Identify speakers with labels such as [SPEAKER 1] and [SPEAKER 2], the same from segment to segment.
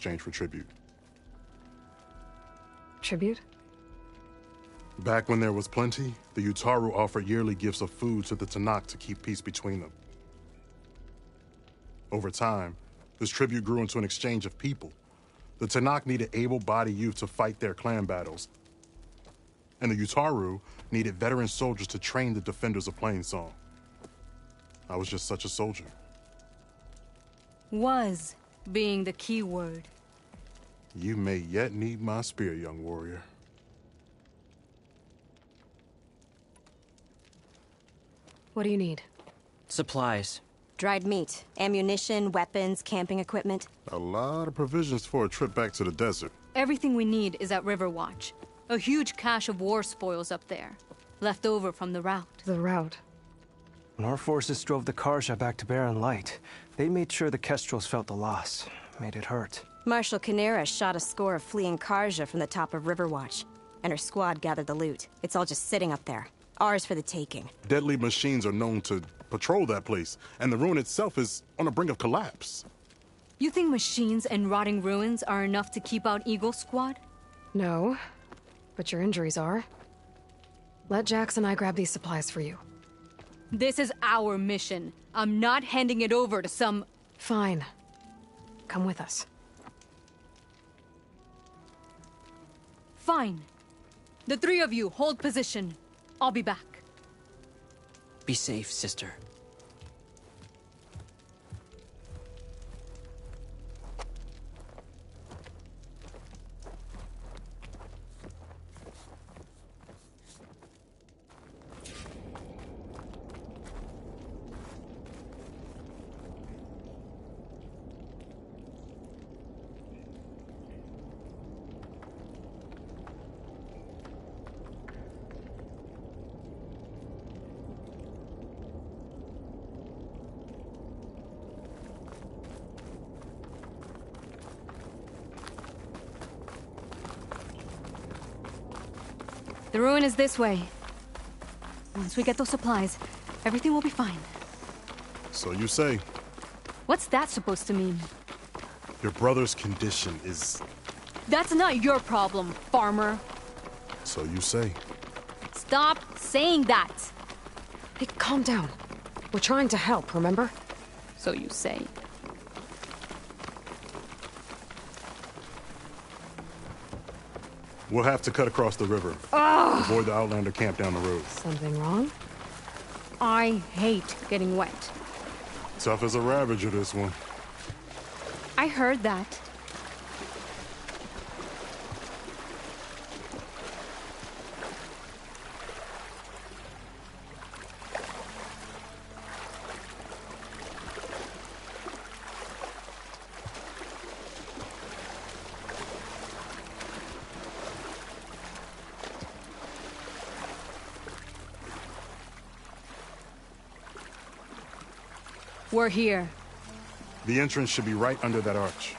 [SPEAKER 1] exchange for tribute.
[SPEAKER 2] Tribute?
[SPEAKER 1] Back when there was plenty, the Utaru offered yearly gifts of food to the Tenakth to keep peace between them. Over time, this tribute grew into an exchange of people. The Tenakth needed able-bodied youth to fight their clan battles, and the Utaru needed veteran soldiers to train the defenders of Plainsong. I was just such a soldier.
[SPEAKER 3] Was being the key word.
[SPEAKER 1] You may yet need my spear, young warrior.
[SPEAKER 2] What do you need?
[SPEAKER 4] Supplies.
[SPEAKER 5] Dried meat, ammunition, weapons, camping equipment.
[SPEAKER 1] A lot of provisions for a trip back to the desert.
[SPEAKER 3] Everything we need is at Riverwatch. A huge cache of war spoils up there, left over from the rout.
[SPEAKER 2] The route.
[SPEAKER 6] When our forces drove the Karja back to Barren Light, they made sure the Kestrels felt the loss. Made it hurt.
[SPEAKER 5] Marshal Canera shot a score of fleeing Karja from the top of Riverwatch, and her squad gathered the loot. It's all just sitting up there. Ours for the taking.
[SPEAKER 1] Deadly machines are known to patrol that place, and the ruin itself is on the brink of collapse.
[SPEAKER 3] You think machines and rotting ruins are enough to keep out Eagle Squad?
[SPEAKER 2] No, but your injuries are. Let Jax and I grab these supplies for you.
[SPEAKER 3] This is our mission. I'm not handing it over to some...
[SPEAKER 2] Fine. Come with us.
[SPEAKER 3] Fine. The three of you hold position. I'll be back.
[SPEAKER 4] Be safe, sister.
[SPEAKER 3] The ruin is this way. Once we get those supplies, everything will be fine.
[SPEAKER 1] So you say.
[SPEAKER 3] What's that supposed to mean?
[SPEAKER 1] Your brother's condition is...
[SPEAKER 3] That's not your problem, farmer.
[SPEAKER 1] So you say.
[SPEAKER 3] Stop saying that.
[SPEAKER 2] Hey, calm down. We're trying to help, remember?
[SPEAKER 3] So you say.
[SPEAKER 1] We'll have to cut across the river. Avoid the Outlander camp down the road.
[SPEAKER 2] Something wrong?
[SPEAKER 3] I hate getting wet.
[SPEAKER 1] Tough as a Ravager, this one.
[SPEAKER 3] I heard that. We're here.
[SPEAKER 1] The entrance should be right under that arch.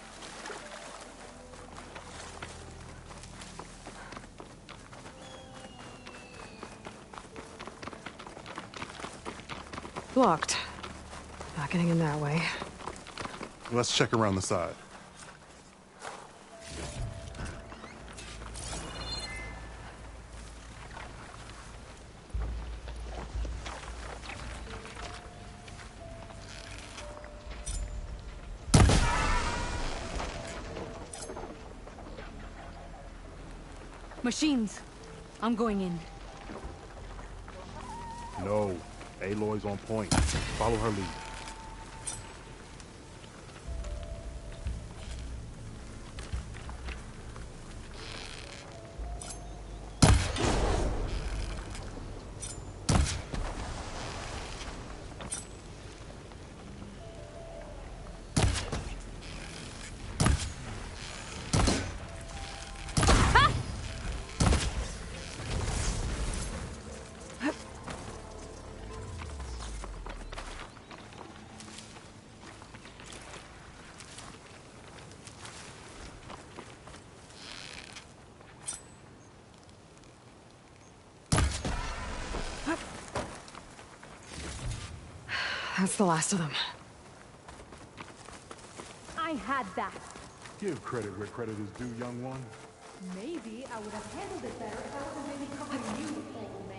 [SPEAKER 2] Blocked. Not getting in that way.
[SPEAKER 1] Let's check around the side.
[SPEAKER 3] Machines. I'm going in.
[SPEAKER 1] No. Aloy's on point. Follow her lead.
[SPEAKER 2] That's the last of them.
[SPEAKER 3] I had that.
[SPEAKER 1] Give credit where credit is due, young one.
[SPEAKER 7] Maybe I would have handled it better if I wasn't really covering you, old man.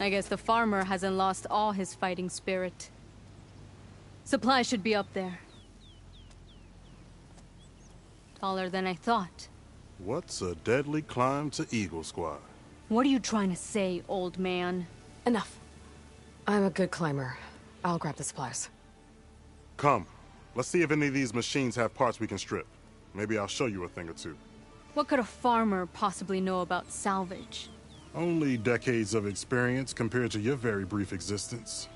[SPEAKER 3] I guess the farmer hasn't lost all his fighting spirit. Supplies should be up there. Taller than I thought.
[SPEAKER 1] What's a deadly climb to Eagle Squad?
[SPEAKER 3] What are you trying to say, old man?
[SPEAKER 2] Enough. I'm a good climber. I'll grab the supplies.
[SPEAKER 1] Come. Let's see if any of these machines have parts we can strip. Maybe I'll show you a thing or two.
[SPEAKER 3] What could a farmer possibly know about salvage?
[SPEAKER 1] Only decades of experience compared to your very brief existence.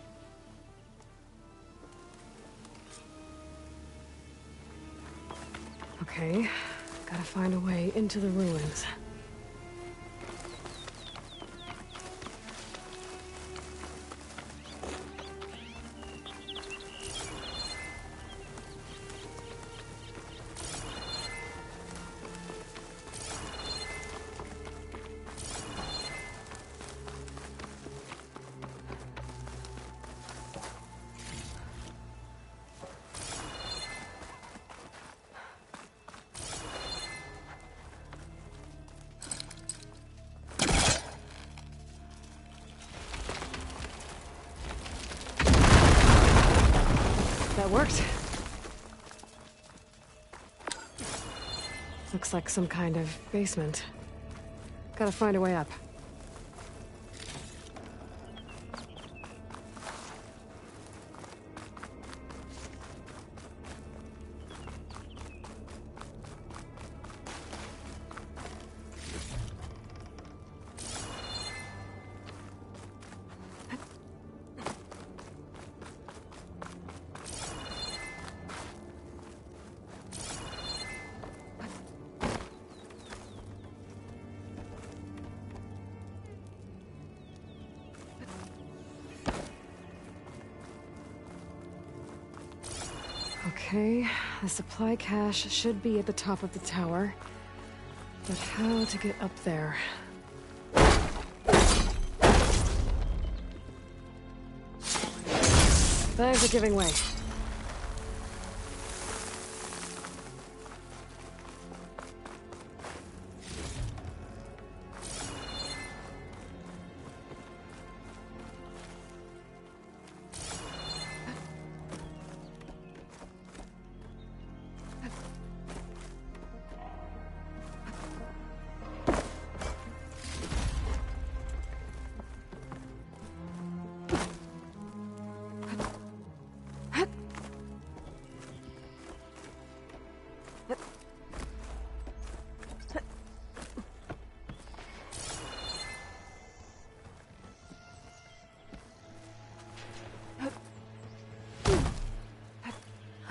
[SPEAKER 2] Okay, gotta find a way into the ruins. That worked. Looks like some kind of basement. Gotta find a way up. Okay, the supply cache should be at the top of the tower. But how to get up there? Bags are giving way.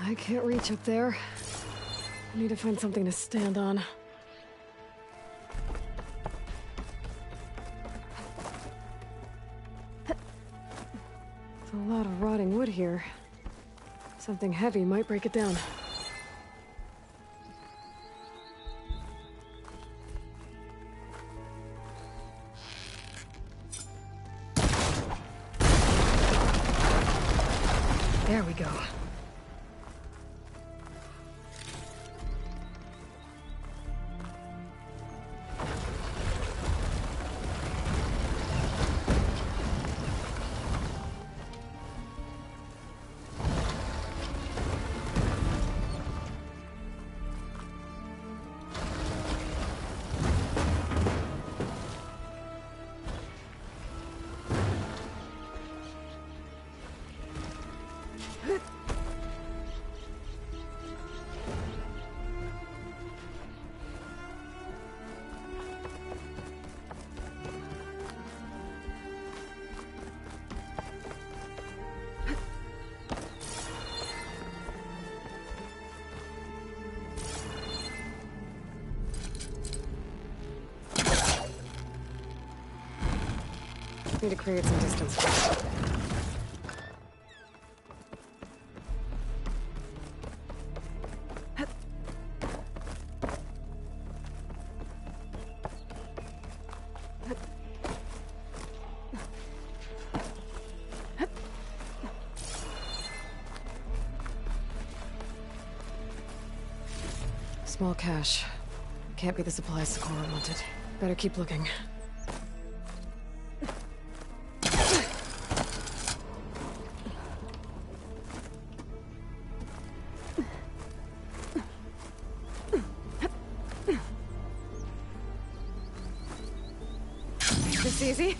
[SPEAKER 2] I can't reach up there. I need to find something to stand on. There's a lot of rotting wood here. Something heavy might break it down. There we go. Need to create some distance. Small cache. Can't be the supplies Socorro wanted. Better keep looking. This easy?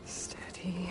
[SPEAKER 2] Steady.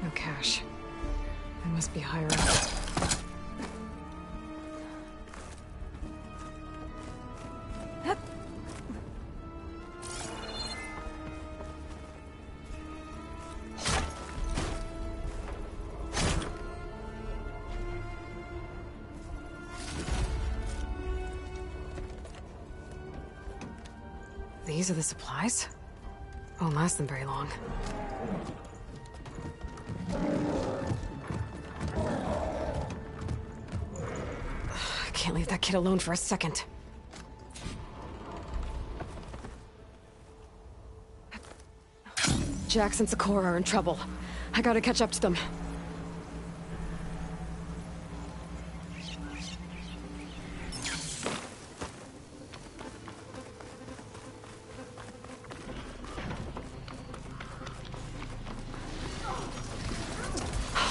[SPEAKER 2] No cash. I must be higher up. These are the supplies? Won't last them very long. I can't leave that kid alone for a second. Jax and Socorro are in trouble. I gotta catch up to them.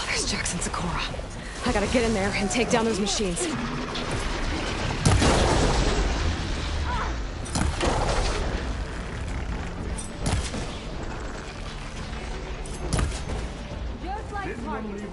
[SPEAKER 2] There's Jax and Socorro. I gotta get in there and take down those machines.
[SPEAKER 3] Just like Target.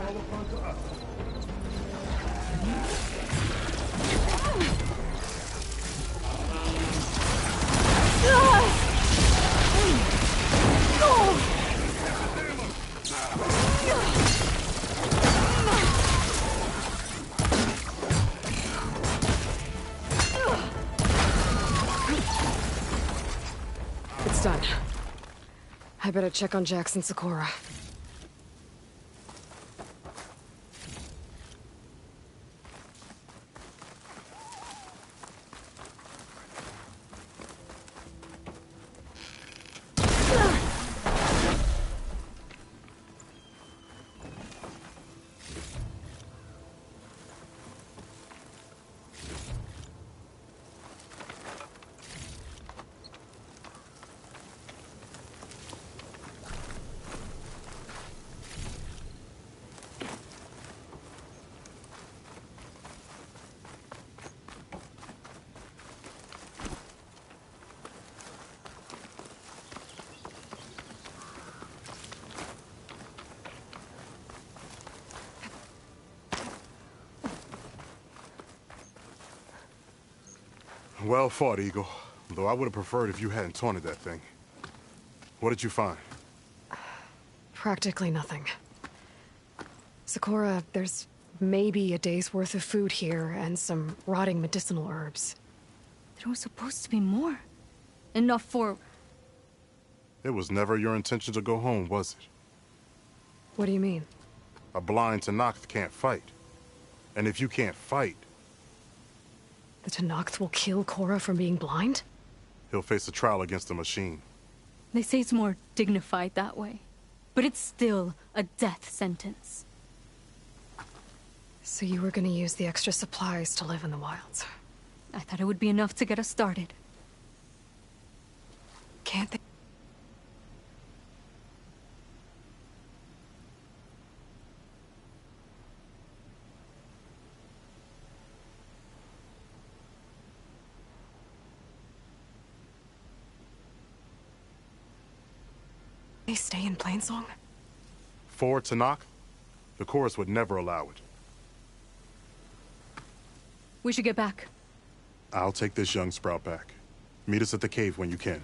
[SPEAKER 2] It's done. I better check on Jax and Socorro.
[SPEAKER 1] Well fought, Eagle. Though I would have preferred if you hadn't taunted that thing. What did you find?
[SPEAKER 2] Practically nothing. Sakura, there's maybe a day's worth of food here and some rotting medicinal herbs.
[SPEAKER 3] There was supposed to be more. Enough for...
[SPEAKER 1] It was never your intention to go home, was it?
[SPEAKER 2] What do you mean?
[SPEAKER 1] A blind Tenakth can't fight. And if you can't fight,
[SPEAKER 2] The Tenakth will kill Korra from being blind?
[SPEAKER 1] he'll face a trial against the machine.
[SPEAKER 3] They say it's more dignified that way. But it's still a death sentence.
[SPEAKER 2] So you were gonna use the extra supplies to live in the wilds.
[SPEAKER 3] I thought it would be enough to get us started.
[SPEAKER 2] Can't they? They stay in Plainsong?
[SPEAKER 1] For Tenakth, the chorus would never allow it.
[SPEAKER 3] We should get back.
[SPEAKER 1] I'll take this young sprout back. Meet us at the cave when you can.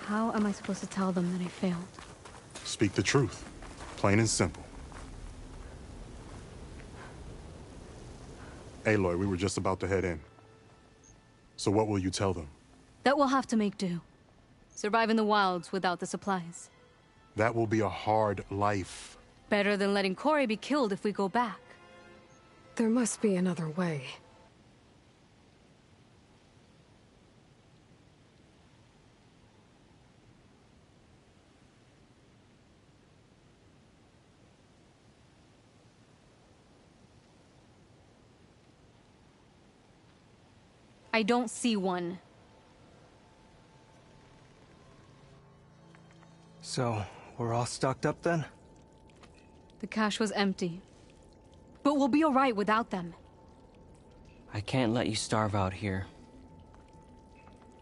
[SPEAKER 3] How am I supposed to tell them that I failed?
[SPEAKER 1] Speak the truth. Plain and simple. Aloy, we were just about to head in. So what will you tell them?
[SPEAKER 3] That we'll have to make do. Survive in the wilds without the supplies.
[SPEAKER 1] That will be a hard life.
[SPEAKER 3] Better than letting Corey be killed if we go back.
[SPEAKER 2] There must be another way.
[SPEAKER 3] I don't see one.
[SPEAKER 6] So, we're all stocked up then?
[SPEAKER 3] The cache was empty. But we'll be alright without them.
[SPEAKER 4] I can't let you starve out here.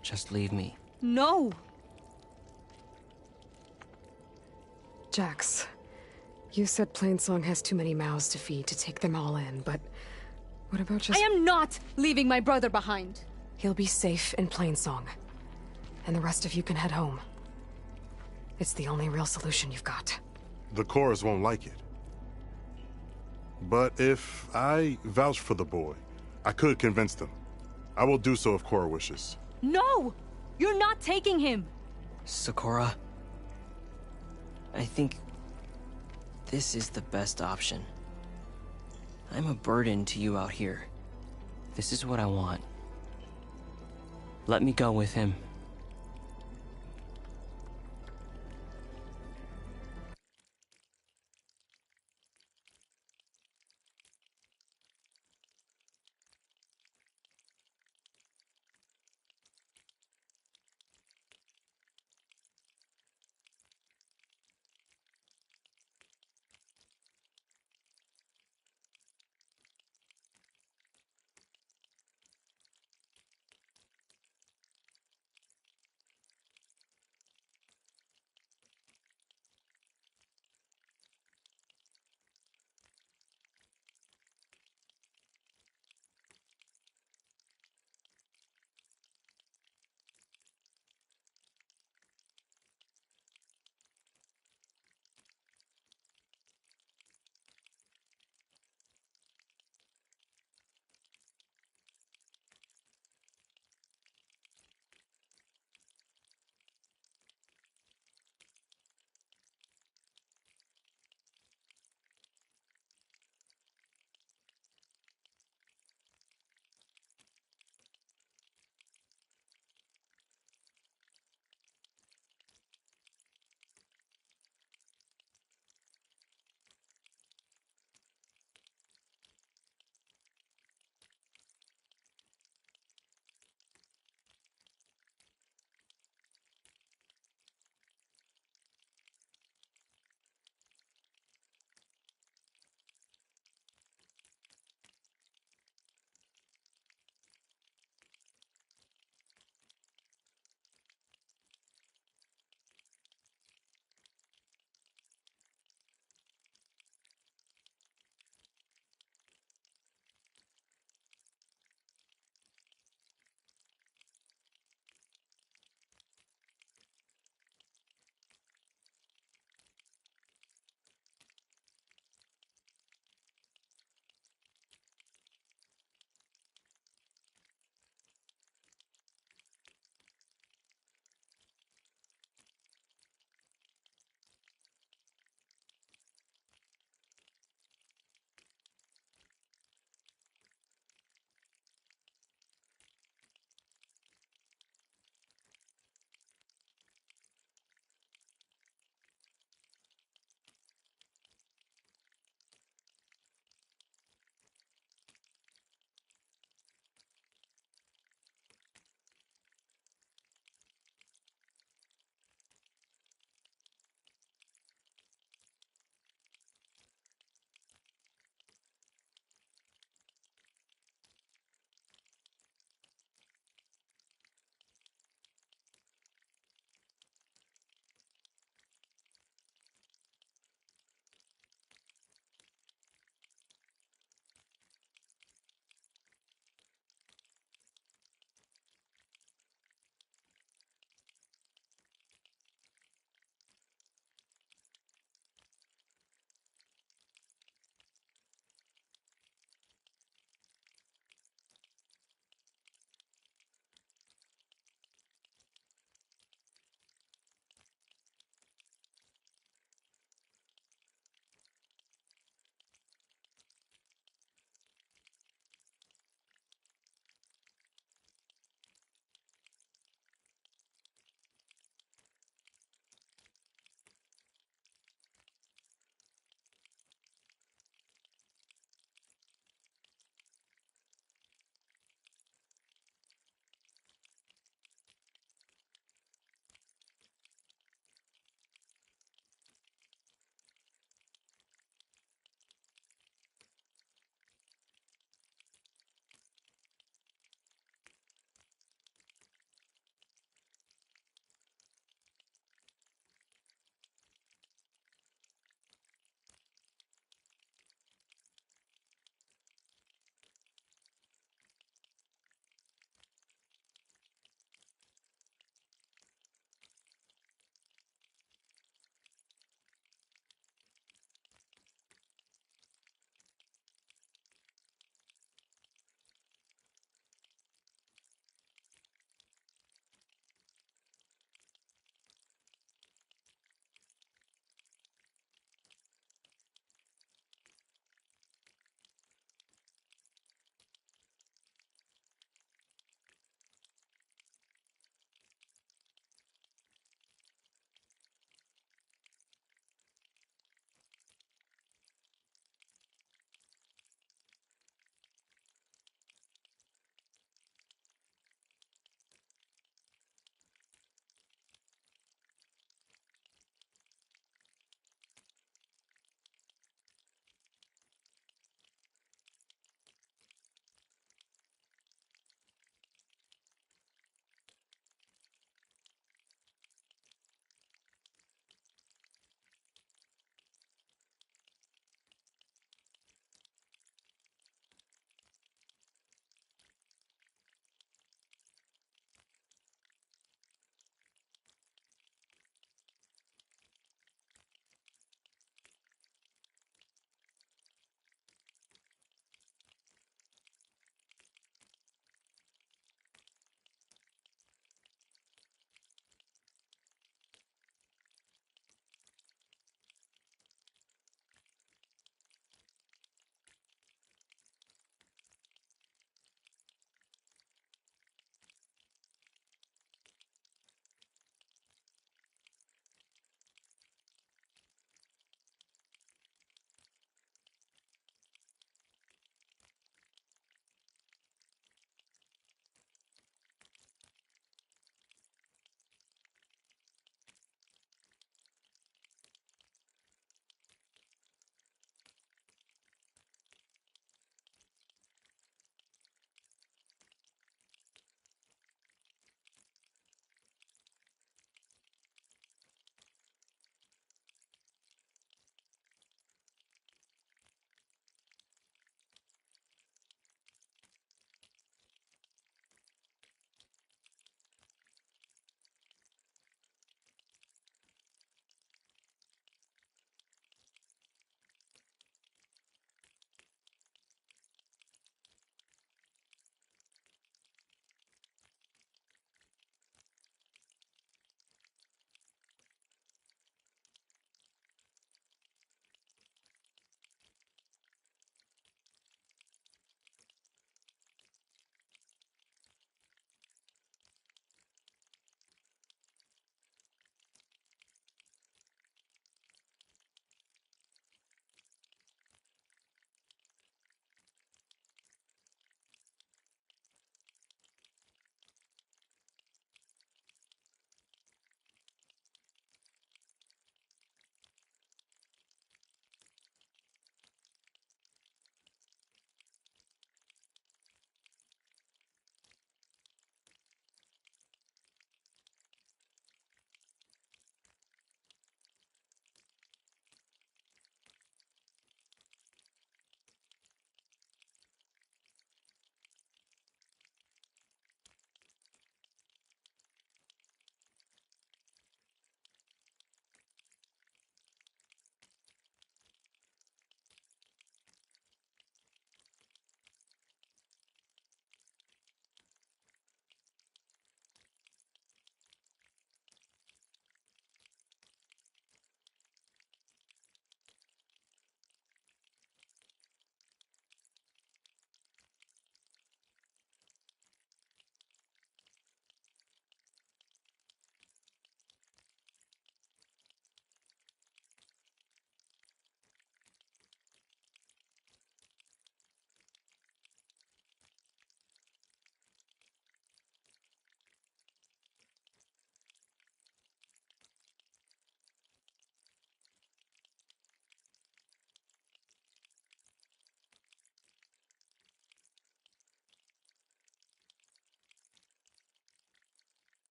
[SPEAKER 4] Just leave me.
[SPEAKER 3] No!
[SPEAKER 2] Jax, you said Plainsong has too many mouths to feed to take them all in, but what about just...
[SPEAKER 3] I am not leaving my brother behind!
[SPEAKER 2] He'll be safe in Plainsong, and the rest of you can head home. It's the only real solution you've got.
[SPEAKER 1] The chorus won't like it. But if I vouch for the boy, I could convince them. I will do so if Korra wishes.
[SPEAKER 3] No! You're not taking him!
[SPEAKER 4] Sakura, I think this is the best option. I'm a burden to you out here. This is what I want. Let me go with him.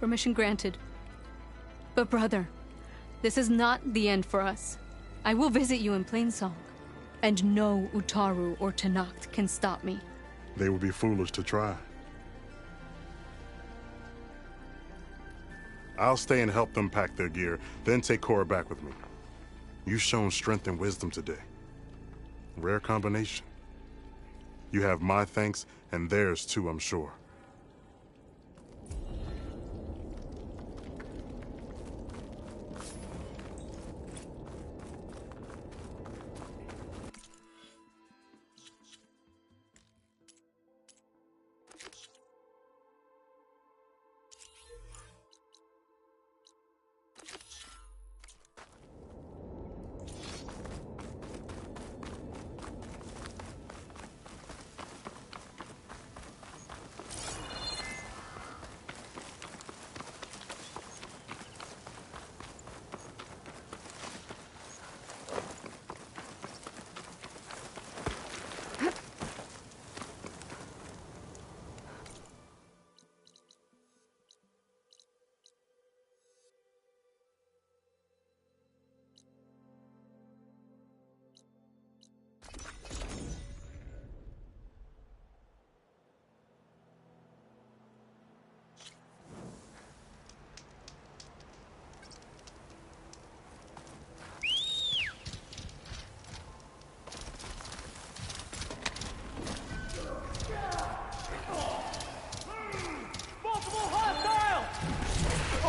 [SPEAKER 3] Permission granted. But brother, this is not the end for us. I will visit you in Plainsong. And no Utaru or Tenakth can stop me.
[SPEAKER 1] They would be foolish to try. I'll stay and help them pack their gear, then take Cora back with me. You've shown strength and wisdom today. Rare combination. You have my thanks, and theirs too, I'm sure.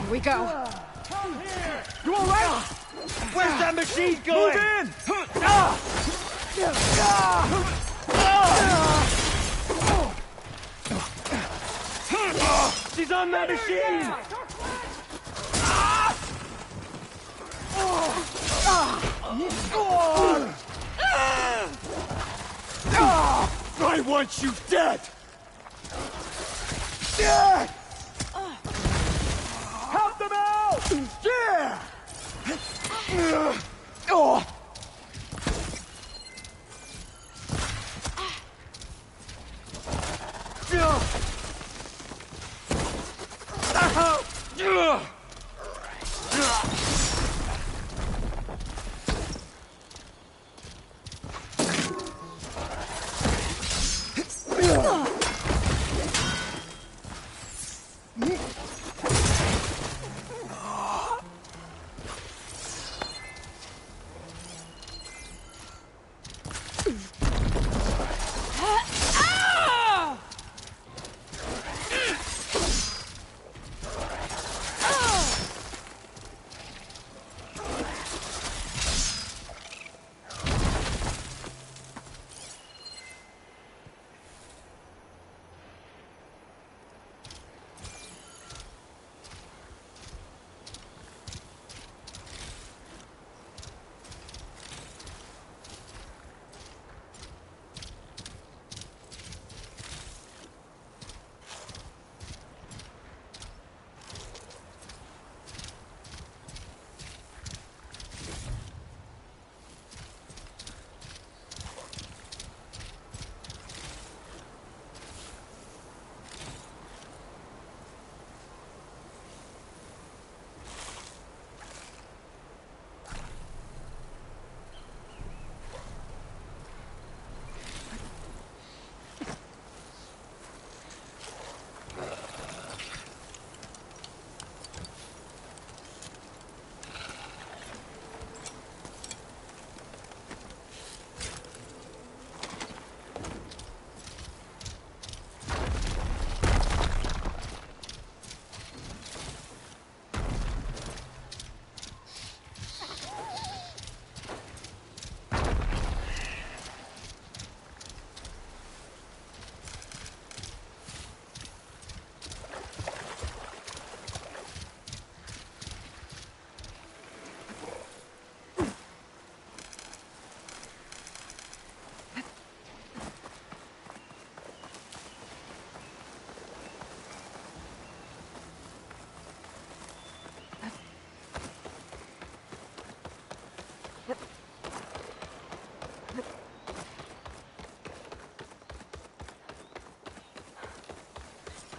[SPEAKER 2] Here we go.
[SPEAKER 7] Come here!
[SPEAKER 8] You all right? Where's that machine going? Move in! She's on that machine! I want you dead! Help them out! Yeah!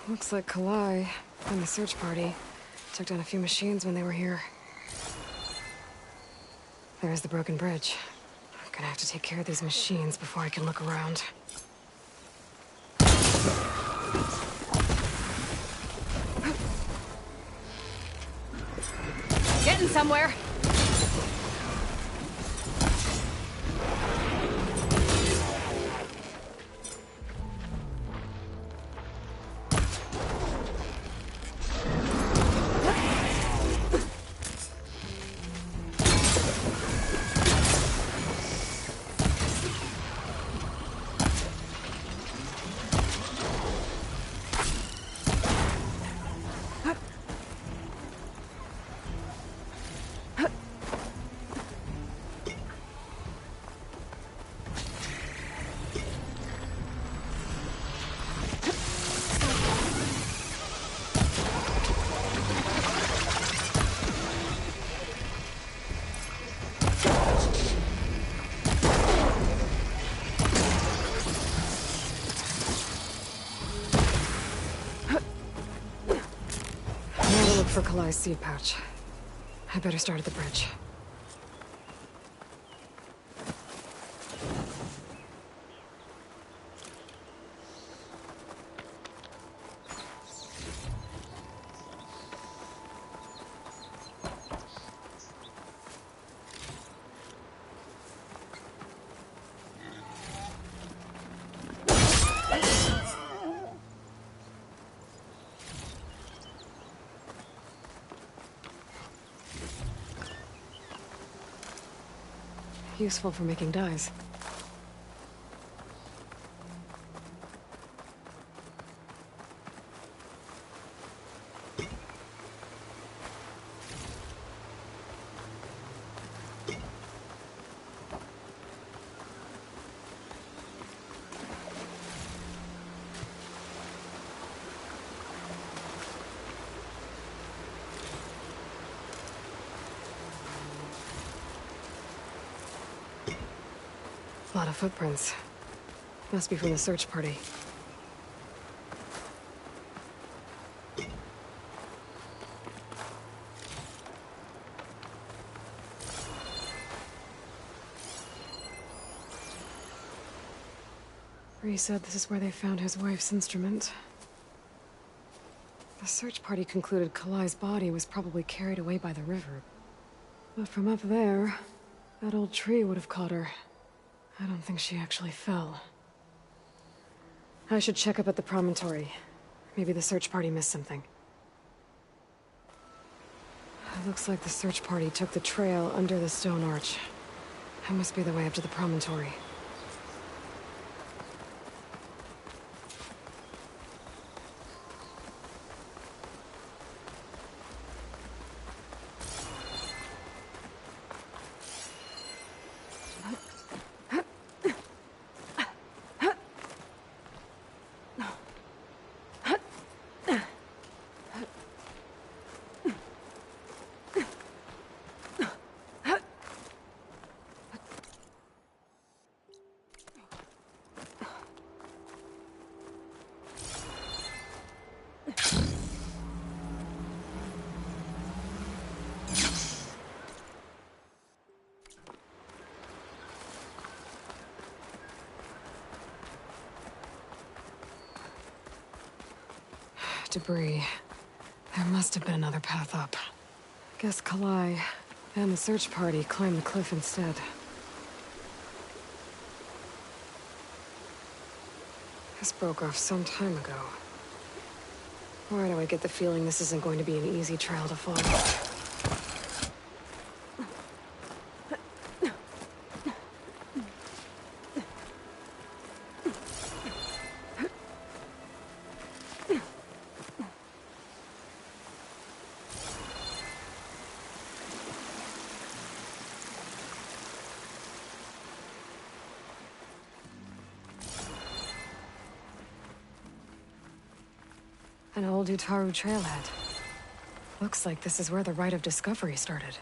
[SPEAKER 2] Looks like Kalai and the search party Took down a few machines when they were here. There's the broken bridge. I'm gonna have to take care of these machines before I can look around. Getting somewhere! For Kalai's seed pouch. I better start at the bridge. Useful for making dyes. A lot of footprints. Must be from the search party. Rhys said this is where they found his wife's instrument. The search party concluded Kalai's body was probably carried away by the river. But from up there, that old tree would have caught her. I don't think she actually fell. I should check up at the promontory. Maybe the search party missed something. It looks like the search party took the trail under the stone arch. That must be the way up to the promontory. Debris. There must have been another path up. Guess Kalai and the search party climbed the cliff instead. This broke off some time ago. Why do I get the feeling this isn't going to be an easy trail to follow? An old Utaru trailhead. Looks like this is where the Rite of Discovery started.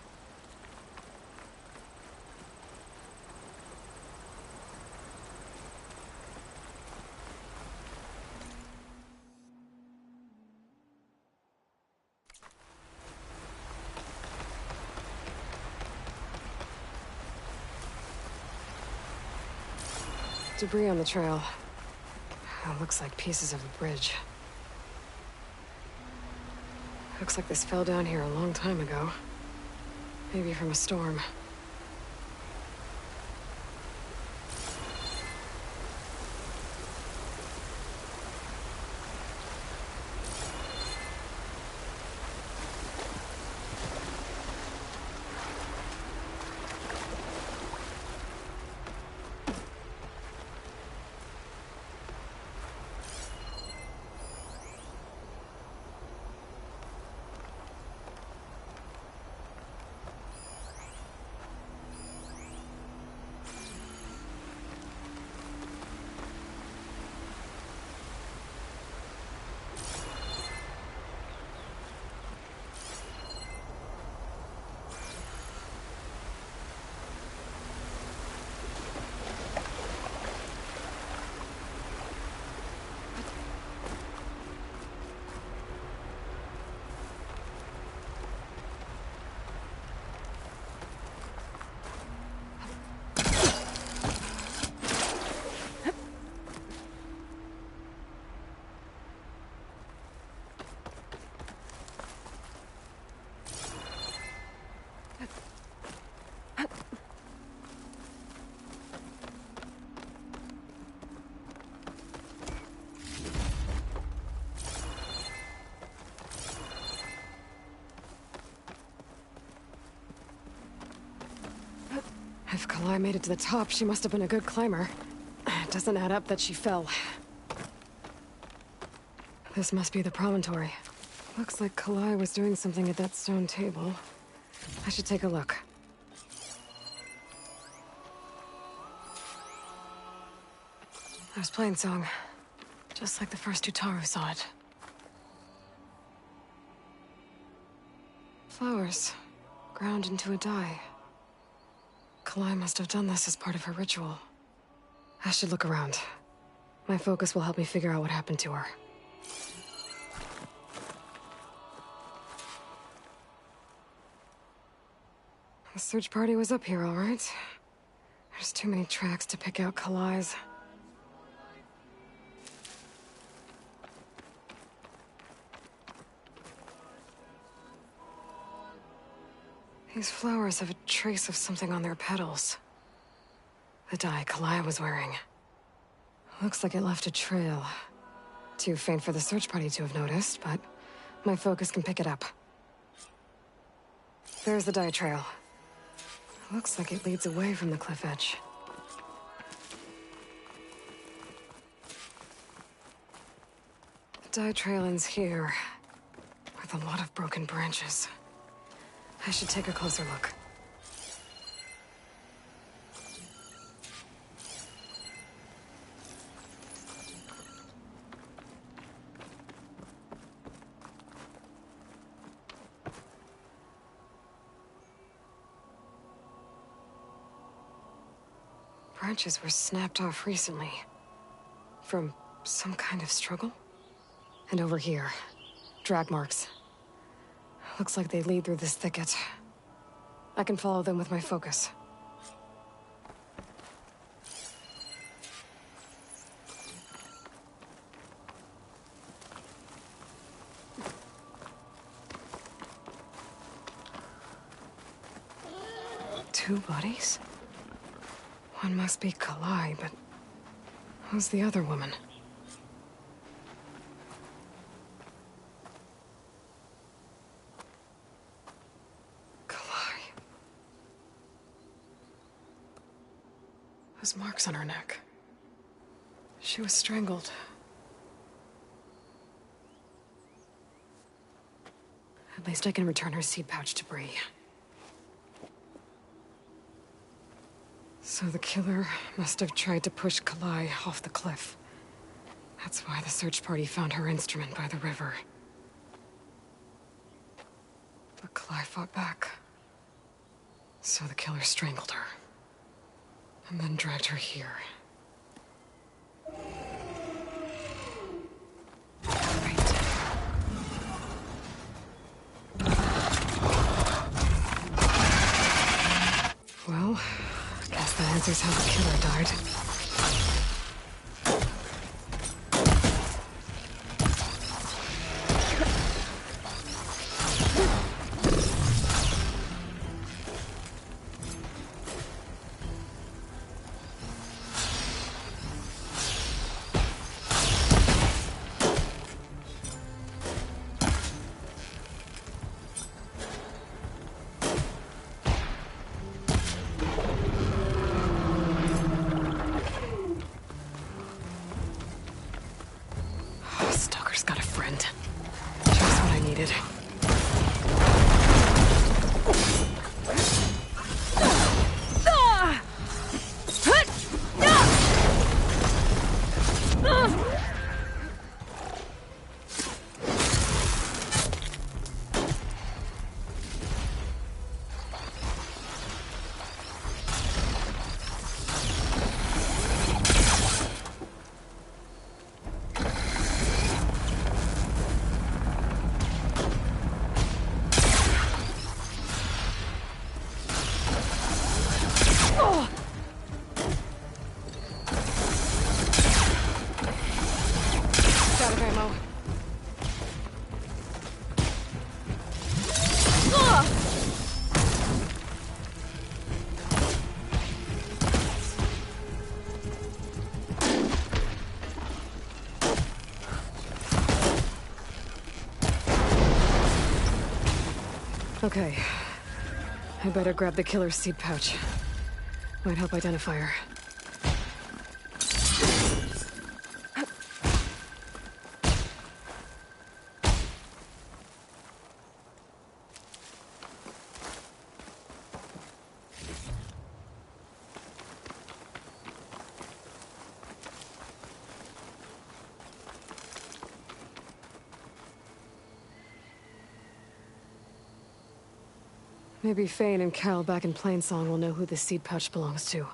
[SPEAKER 2] Debris on the trail. It looks like pieces of the bridge. Looks like this fell down here a long time ago. Maybe from a storm. If Kalai made it to the top, she must have been a good climber. It doesn't add up that she fell. This must be the promontory. Looks like Kalai was doing something at that stone table. I should take a look. There's Plainsong. Just like the first Utaru saw it. Flowers. Ground into a dye. Kalai must have done this as part of her ritual. I should look around. My focus will help me figure out what happened to her. The search party was up here, all right. There's too many tracks to pick out Kalai's. These flowers have a trace of something on their petals. The dye Kalai was wearing. Looks like it left a trail. Too faint for the search party to have noticed, but my focus can pick it up. There's the dye trail. Looks like it leads away from the cliff edge. The dye trail ends here, with a lot of broken branches. I should take a closer look. Branches were snapped off recently. From some kind of struggle? And over here, drag marks. Looks like they lead through this thicket. I can follow them with my focus. Two bodies? One must be Kalai, but who's the other woman? Those marks on her neck. She was strangled. At least I can return her seed pouch to Bree. So the killer must have tried to push Kalai off the cliff. That's why the search party found her instrument by the river. But Kalai fought back. So the killer strangled her. And then dragged her here. Right. Well, guess that answers how the killer died. it. Out of ammo. Okay. I better grab the killer's seed pouch. Might help identify her. Maybe Fane and Cal back in Plainsong will know who the seed pouch belongs to.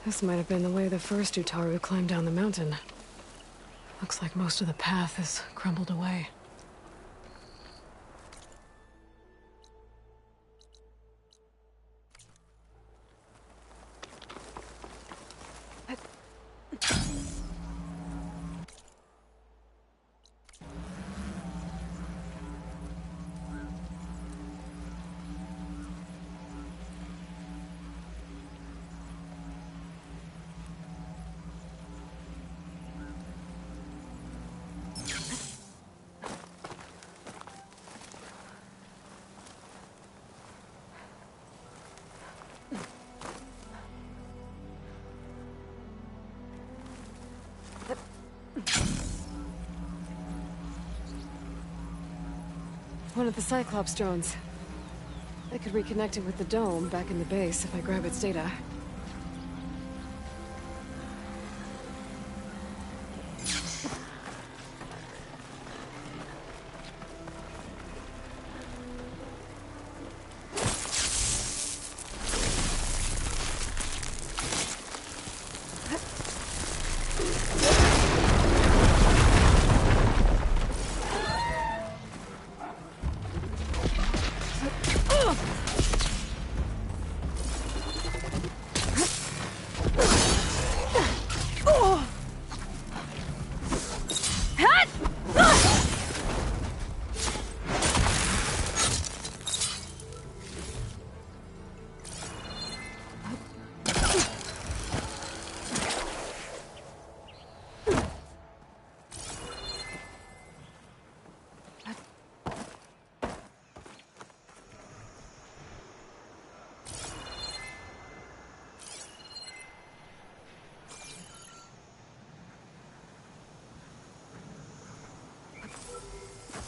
[SPEAKER 2] This might have been the way the first Utaru climbed down the mountain. Looks like most of the path has crumbled away. One of the Cyclops drones. I could reconnect it with the dome back in the base if I grab its data.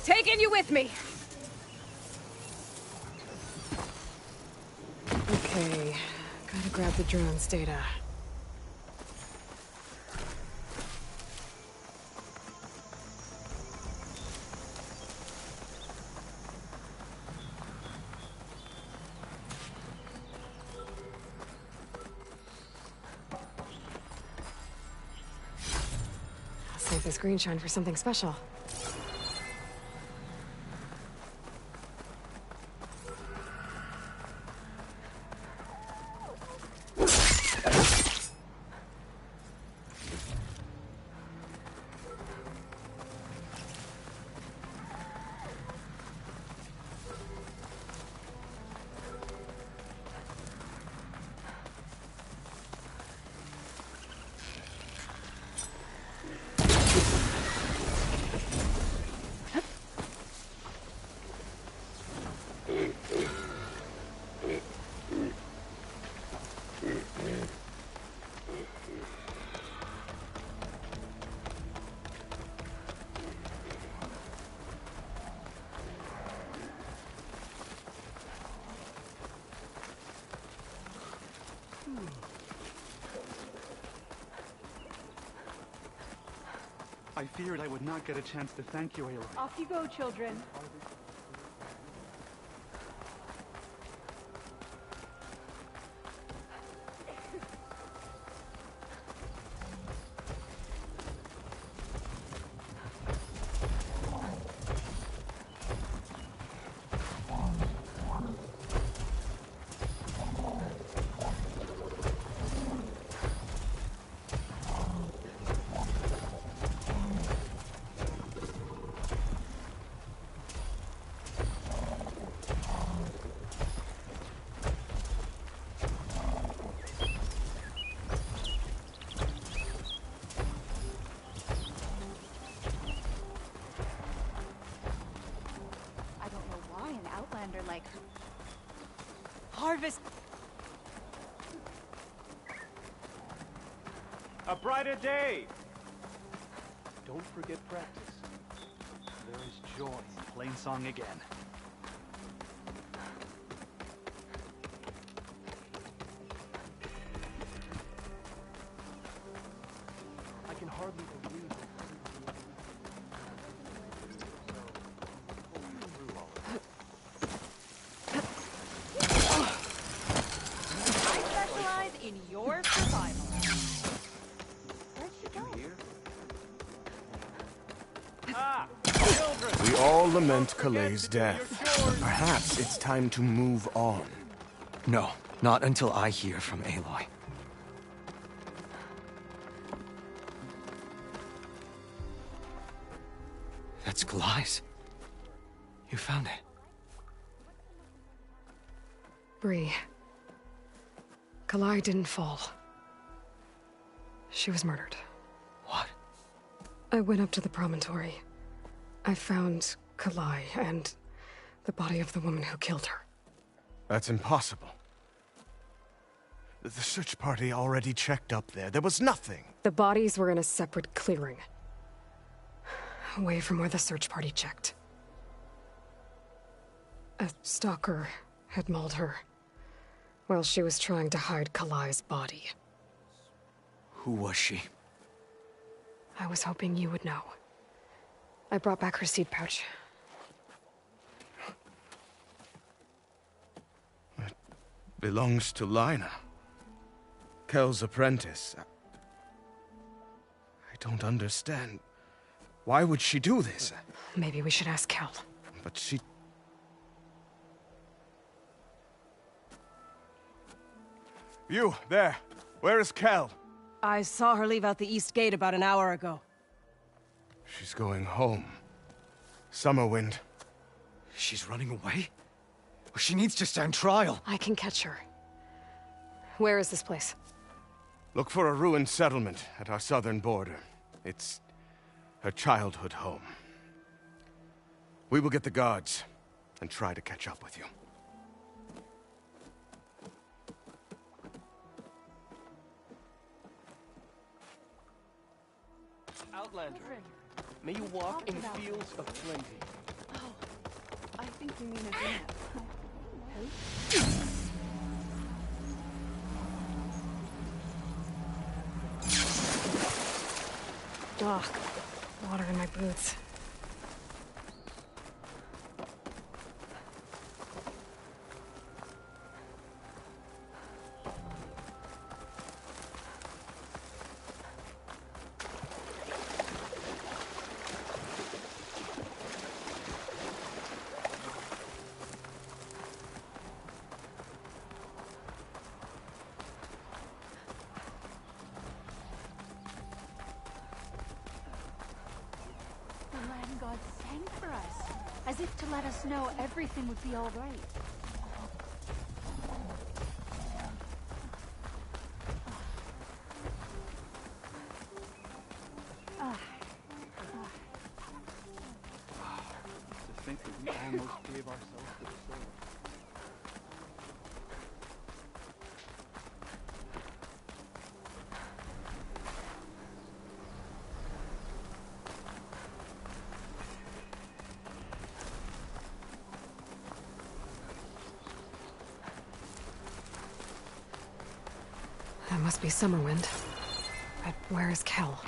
[SPEAKER 2] Taking you with me! Okay, gotta grab the drone's data. I'll save this green shine for something special.
[SPEAKER 9] I feared I would not get a chance to thank you, Aloy.
[SPEAKER 7] Off you go, children. Like harvest.
[SPEAKER 8] A brighter day! Don't forget practice. There is joy in Plainsong again. I can hardly believe it.
[SPEAKER 7] In your survival. Where'd she go?
[SPEAKER 8] Ah, children!
[SPEAKER 10] We all lament Kaleigh's death, but perhaps it's time to move on.
[SPEAKER 6] No, not until I hear from Aloy. That's Kalai's. You found it.
[SPEAKER 2] Bree. Kalaii didn't fall. She was murdered.
[SPEAKER 6] What?
[SPEAKER 2] I went up to the promontory. I found Kalaii and the body of the woman who killed her.
[SPEAKER 10] That's impossible. The search party already checked up there. There was nothing.
[SPEAKER 2] The bodies were in a separate clearing. Away from where the search party checked. A stalker had mauled her while she was trying to hide Kalai's body.
[SPEAKER 6] Who was she?
[SPEAKER 2] I was hoping you would know. I brought back her seed pouch.
[SPEAKER 10] It belongs to Lina. Kel's apprentice. I don't understand. Why would she do this?
[SPEAKER 2] Maybe we should ask Kel.
[SPEAKER 10] But she... You, there. Where is Kel?
[SPEAKER 11] I saw her leave out the east gate about an hour ago.
[SPEAKER 10] She's going home. Summerwind.
[SPEAKER 6] She's running away? She needs to stand trial.
[SPEAKER 2] I can catch her. Where is this place?
[SPEAKER 10] Look for a ruined settlement at our southern border. It's her childhood home. We will get the guards and try to catch up with you.
[SPEAKER 12] Outlander, may you walk in fields of plenty.
[SPEAKER 2] Ugh, water in my boots.
[SPEAKER 7] The land god sang for us, as if to let us know everything would be all right.
[SPEAKER 8] To think that we almost gave ourselves to the sword.
[SPEAKER 2] That must be Summerwind. But where is Kel?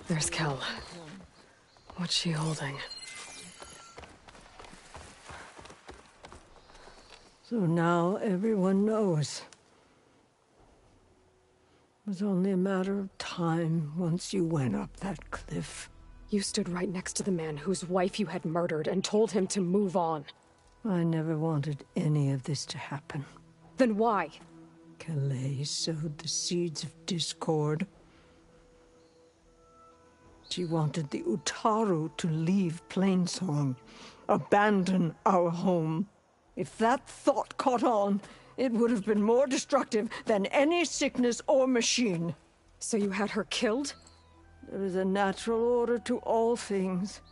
[SPEAKER 2] There's Kel. What's she holding?
[SPEAKER 12] So now everyone knows. It was only a matter of time once you went up that cliff.
[SPEAKER 2] You stood right next to the man whose wife you had murdered and told him to move on.
[SPEAKER 12] I never wanted any of this to happen.
[SPEAKER 2] Then why?
[SPEAKER 12] Kalei sowed the seeds of discord. She wanted the Utaru to leave Plainsong, abandon our home. If that thought caught on, it would have been more destructive than any sickness or machine.
[SPEAKER 2] So you had her killed?
[SPEAKER 12] There is a natural order to all things.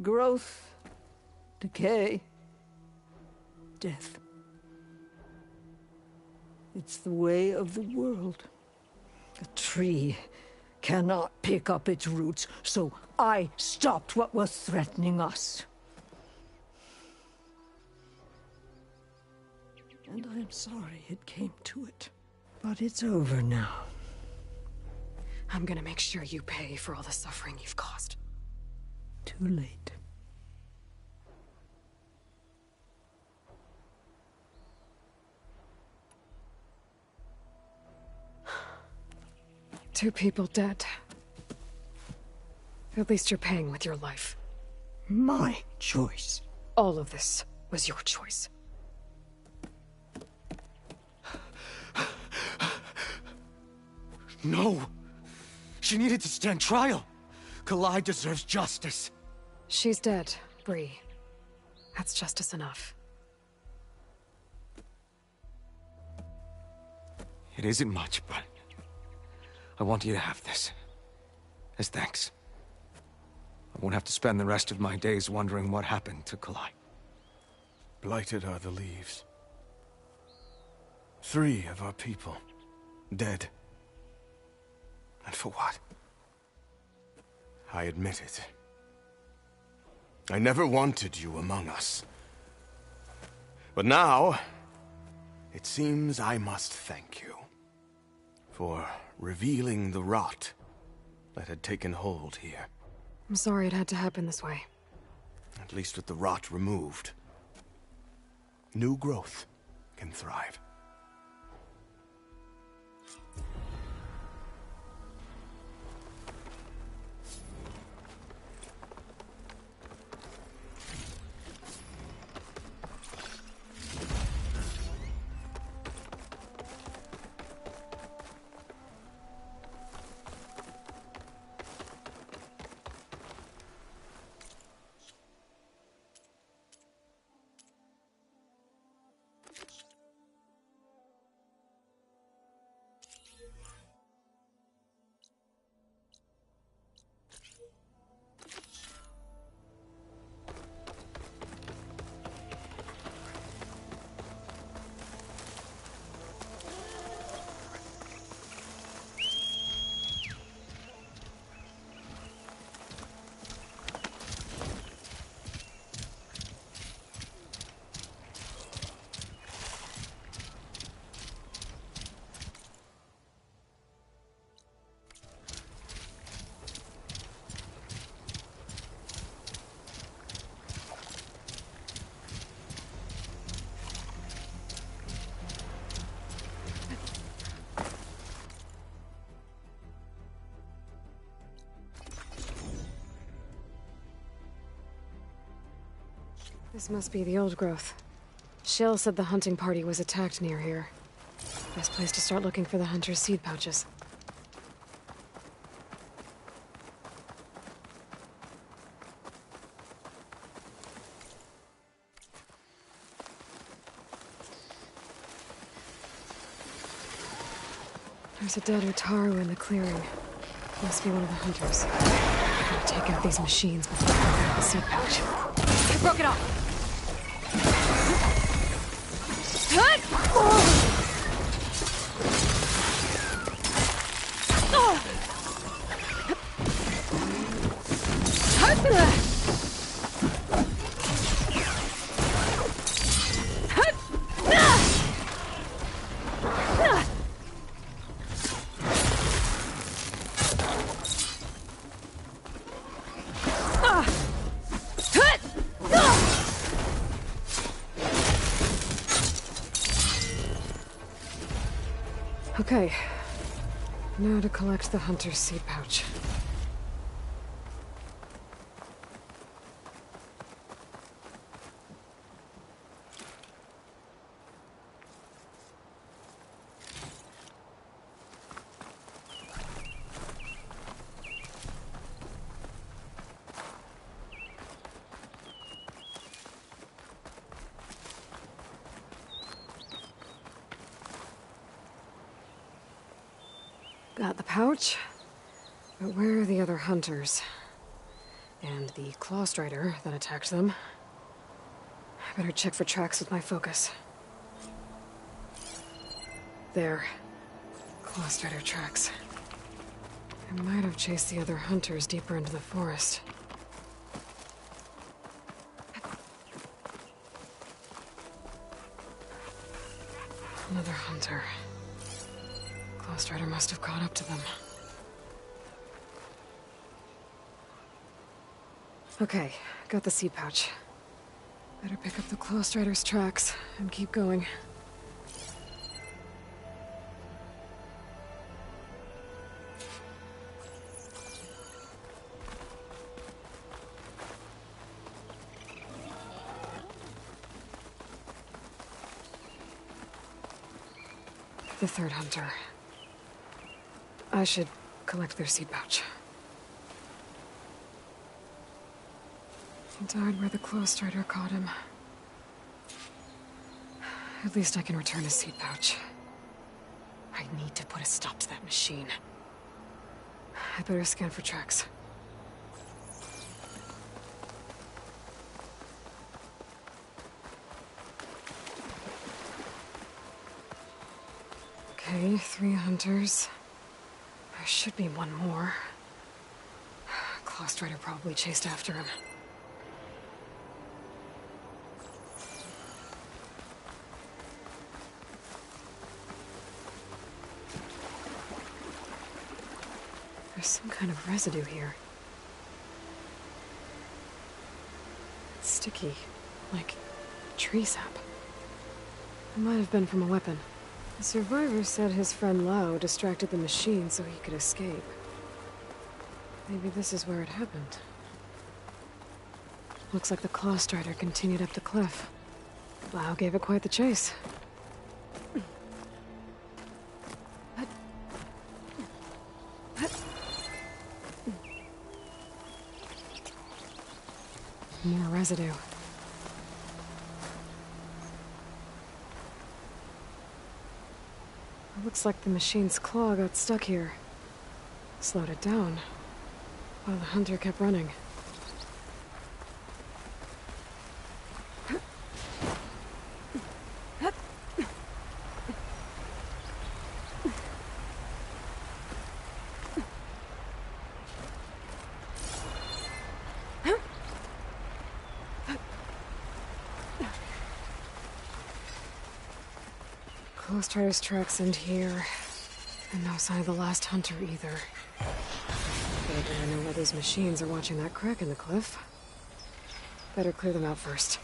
[SPEAKER 12] Growth, decay, death. It's the way of the world. A tree cannot pick up its roots, so I stopped what was threatening us. And I'm sorry it came to it. But it's over now.
[SPEAKER 2] I'm gonna make sure you pay for all the suffering you've caused.
[SPEAKER 12] Too late.
[SPEAKER 2] Two people dead. At least you're paying with your life.
[SPEAKER 12] My choice.
[SPEAKER 2] All of this was your choice.
[SPEAKER 10] No! She needed to stand trial! Kalai deserves justice!
[SPEAKER 2] She's dead, Bree. That's justice enough.
[SPEAKER 13] It isn't much, but I want you to have this. As thanks. I won't have to spend the rest of my days wondering what happened to Kalai.
[SPEAKER 10] Blighted are the leaves. 3 of our people, dead. And for what? I admit it. I never wanted you among us. But now, it seems I must thank you for revealing the rot that had taken hold here.
[SPEAKER 2] I'm sorry it had to happen this way.
[SPEAKER 10] At least with the rot removed, new growth can thrive.
[SPEAKER 2] This must be the old growth. Shale said the hunting party was attacked near here. Best place to start looking for the hunter's seed pouches. There's a dead Utaru in the clearing. Must be one of the hunters. I gotta take out these machines before I grab the seed pouch.
[SPEAKER 3] I broke it off!
[SPEAKER 2] Okay. Now to collect the hunter's seed pouch. Got the pouch, but where are the other hunters? And the Clawstrider that attacked them? I better check for tracks with my focus. There. Clawstrider tracks. I might have chased the other hunters deeper into the forest. Another hunter. Clawstrider must have caught up to them. Okay, got the seed pouch. Better pick up the Clawstrider's tracks and keep going. The third hunter. I should collect their seed pouch. He died where the Clawstrider caught him. At least I can return his seed pouch. I need to put a stop to that machine. I better scan for tracks. Okay, 3 hunters. There should be one more. Clawstrider probably chased after him. There's some kind of residue here. It's sticky, like tree sap. It might have been from a weapon. The survivor said his friend Lao distracted the machine so he could escape. Maybe this is where it happened. Looks like the Clawstrider continued up the cliff. Lao gave it quite the chase. More residue. It looks like the machine's claw got stuck here. Slowed it down, while the hunter kept running. Clawstrider's tracks end here, and no sign of the last hunter either. But I better know why those machines are watching that crack in the cliff. Better clear them out first.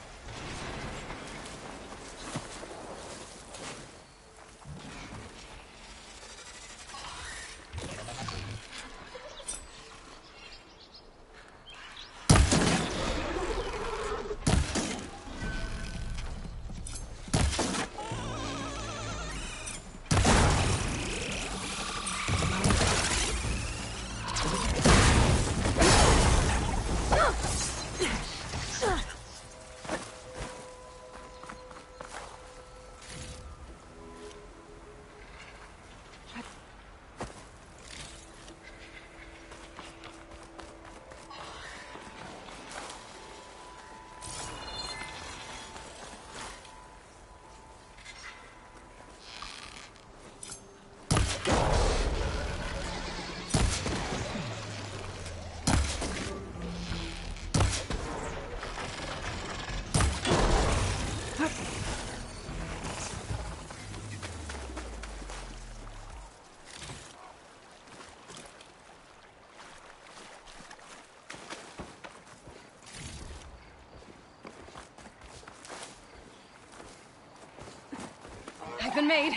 [SPEAKER 2] been made.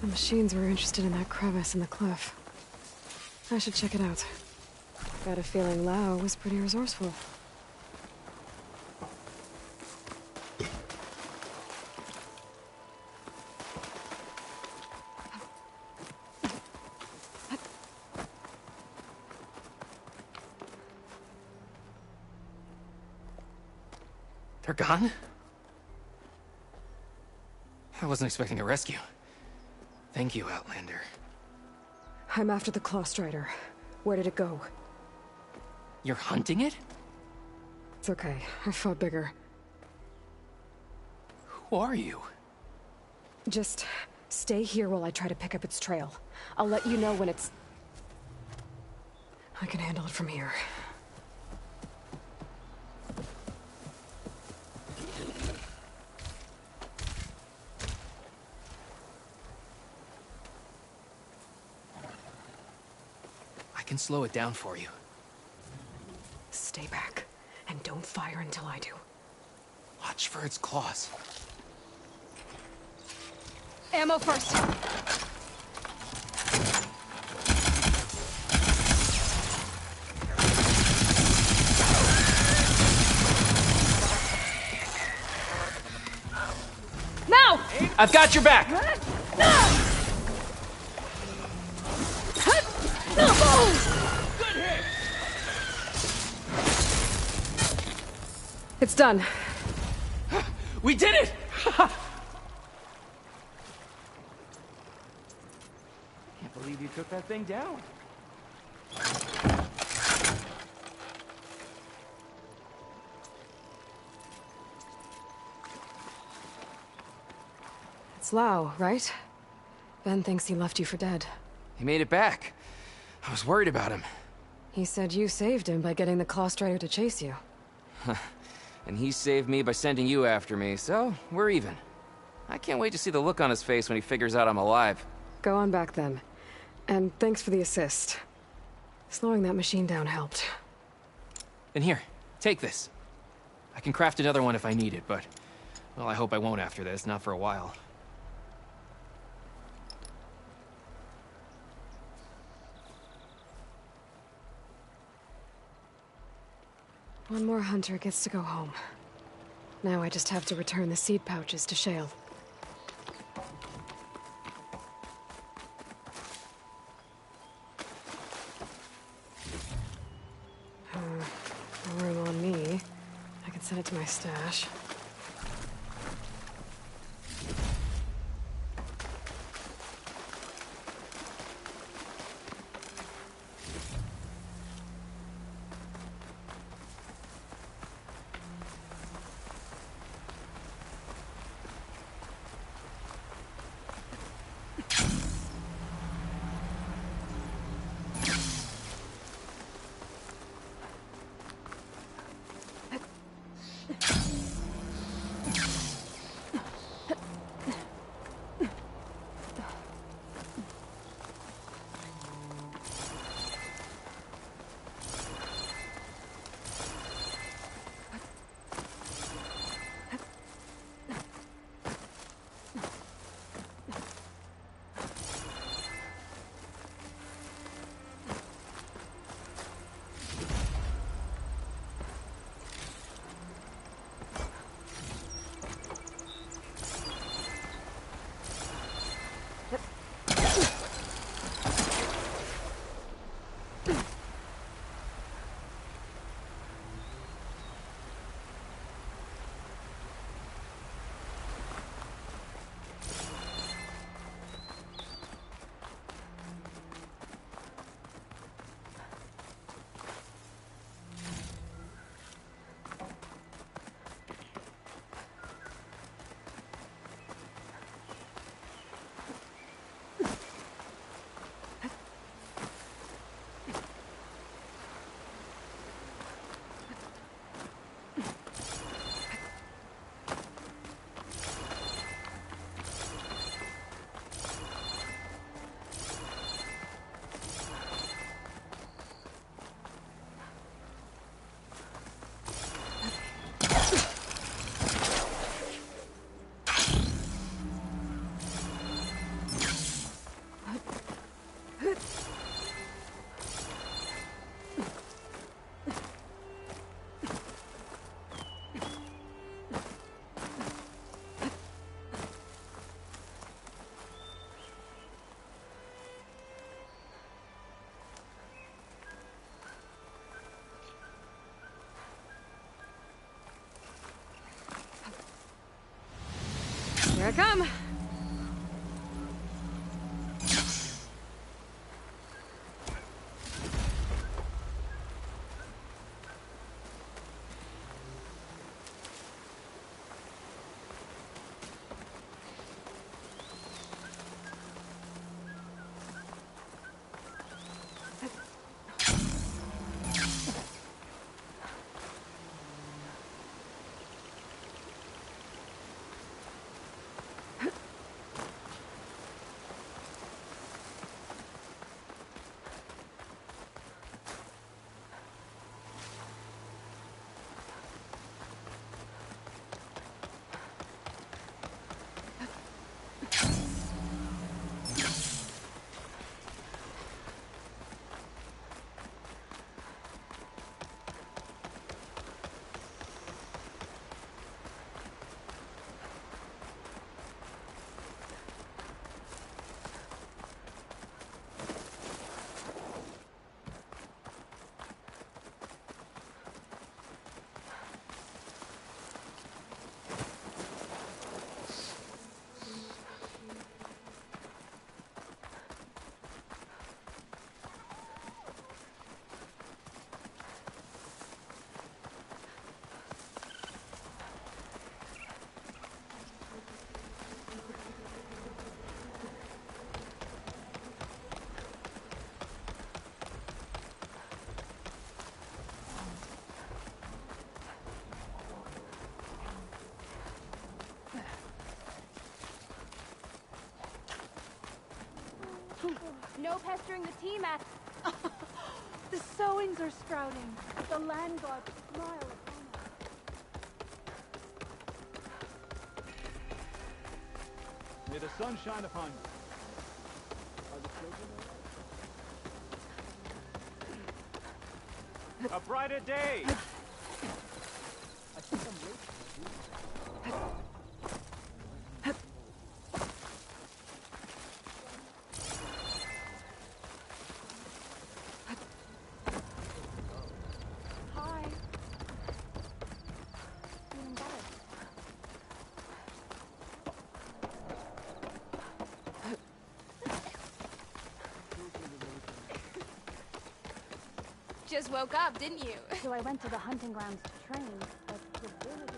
[SPEAKER 2] The machines were interested in that crevice in the cliff. I should check it out. Got a feeling Lao was pretty resourceful.
[SPEAKER 14] They're gone? I wasn't expecting a rescue. Thank you, Outlander.
[SPEAKER 2] I'm after the Claw Strider. Where did it go?
[SPEAKER 14] You're hunting it?
[SPEAKER 2] It's okay. I fought bigger.
[SPEAKER 14] Who are you?
[SPEAKER 2] Just stay here while I try to pick up its trail. I'll let you know when it's... I can handle it from here.
[SPEAKER 14] I can slow it down for you.
[SPEAKER 2] Stay back, and don't fire until I do.
[SPEAKER 14] Watch for its claws.
[SPEAKER 2] Ammo first! Now!
[SPEAKER 14] I've got your back! It's done. We did it!
[SPEAKER 8] Can't believe you took that thing down.
[SPEAKER 2] It's Lao, right? Ben thinks he left you for dead.
[SPEAKER 14] He made it back. I was worried about him.
[SPEAKER 2] He said you saved him by getting the Claw Strider to chase you.
[SPEAKER 14] And he saved me by sending you after me, so we're even. I can't wait to see the look on his face when he figures out I'm alive.
[SPEAKER 2] Go on back then. And thanks for the assist. Slowing that machine down helped.
[SPEAKER 14] And here, take this. I can craft another one if I need it, but... well, I hope I won't after this, not for a while.
[SPEAKER 2] One more hunter gets to go home. Now I just have to return the seed pouches to Shale. No room on me. I can send it to my stash. Here I come.
[SPEAKER 7] No pestering the team at... The sowings are sprouting. The land gods smile upon us.
[SPEAKER 8] May the sun shine upon you. Are the children A brighter day! I think I'm late.
[SPEAKER 15] Just woke up, didn't you?
[SPEAKER 7] So I went to the hunting grounds to train, but the village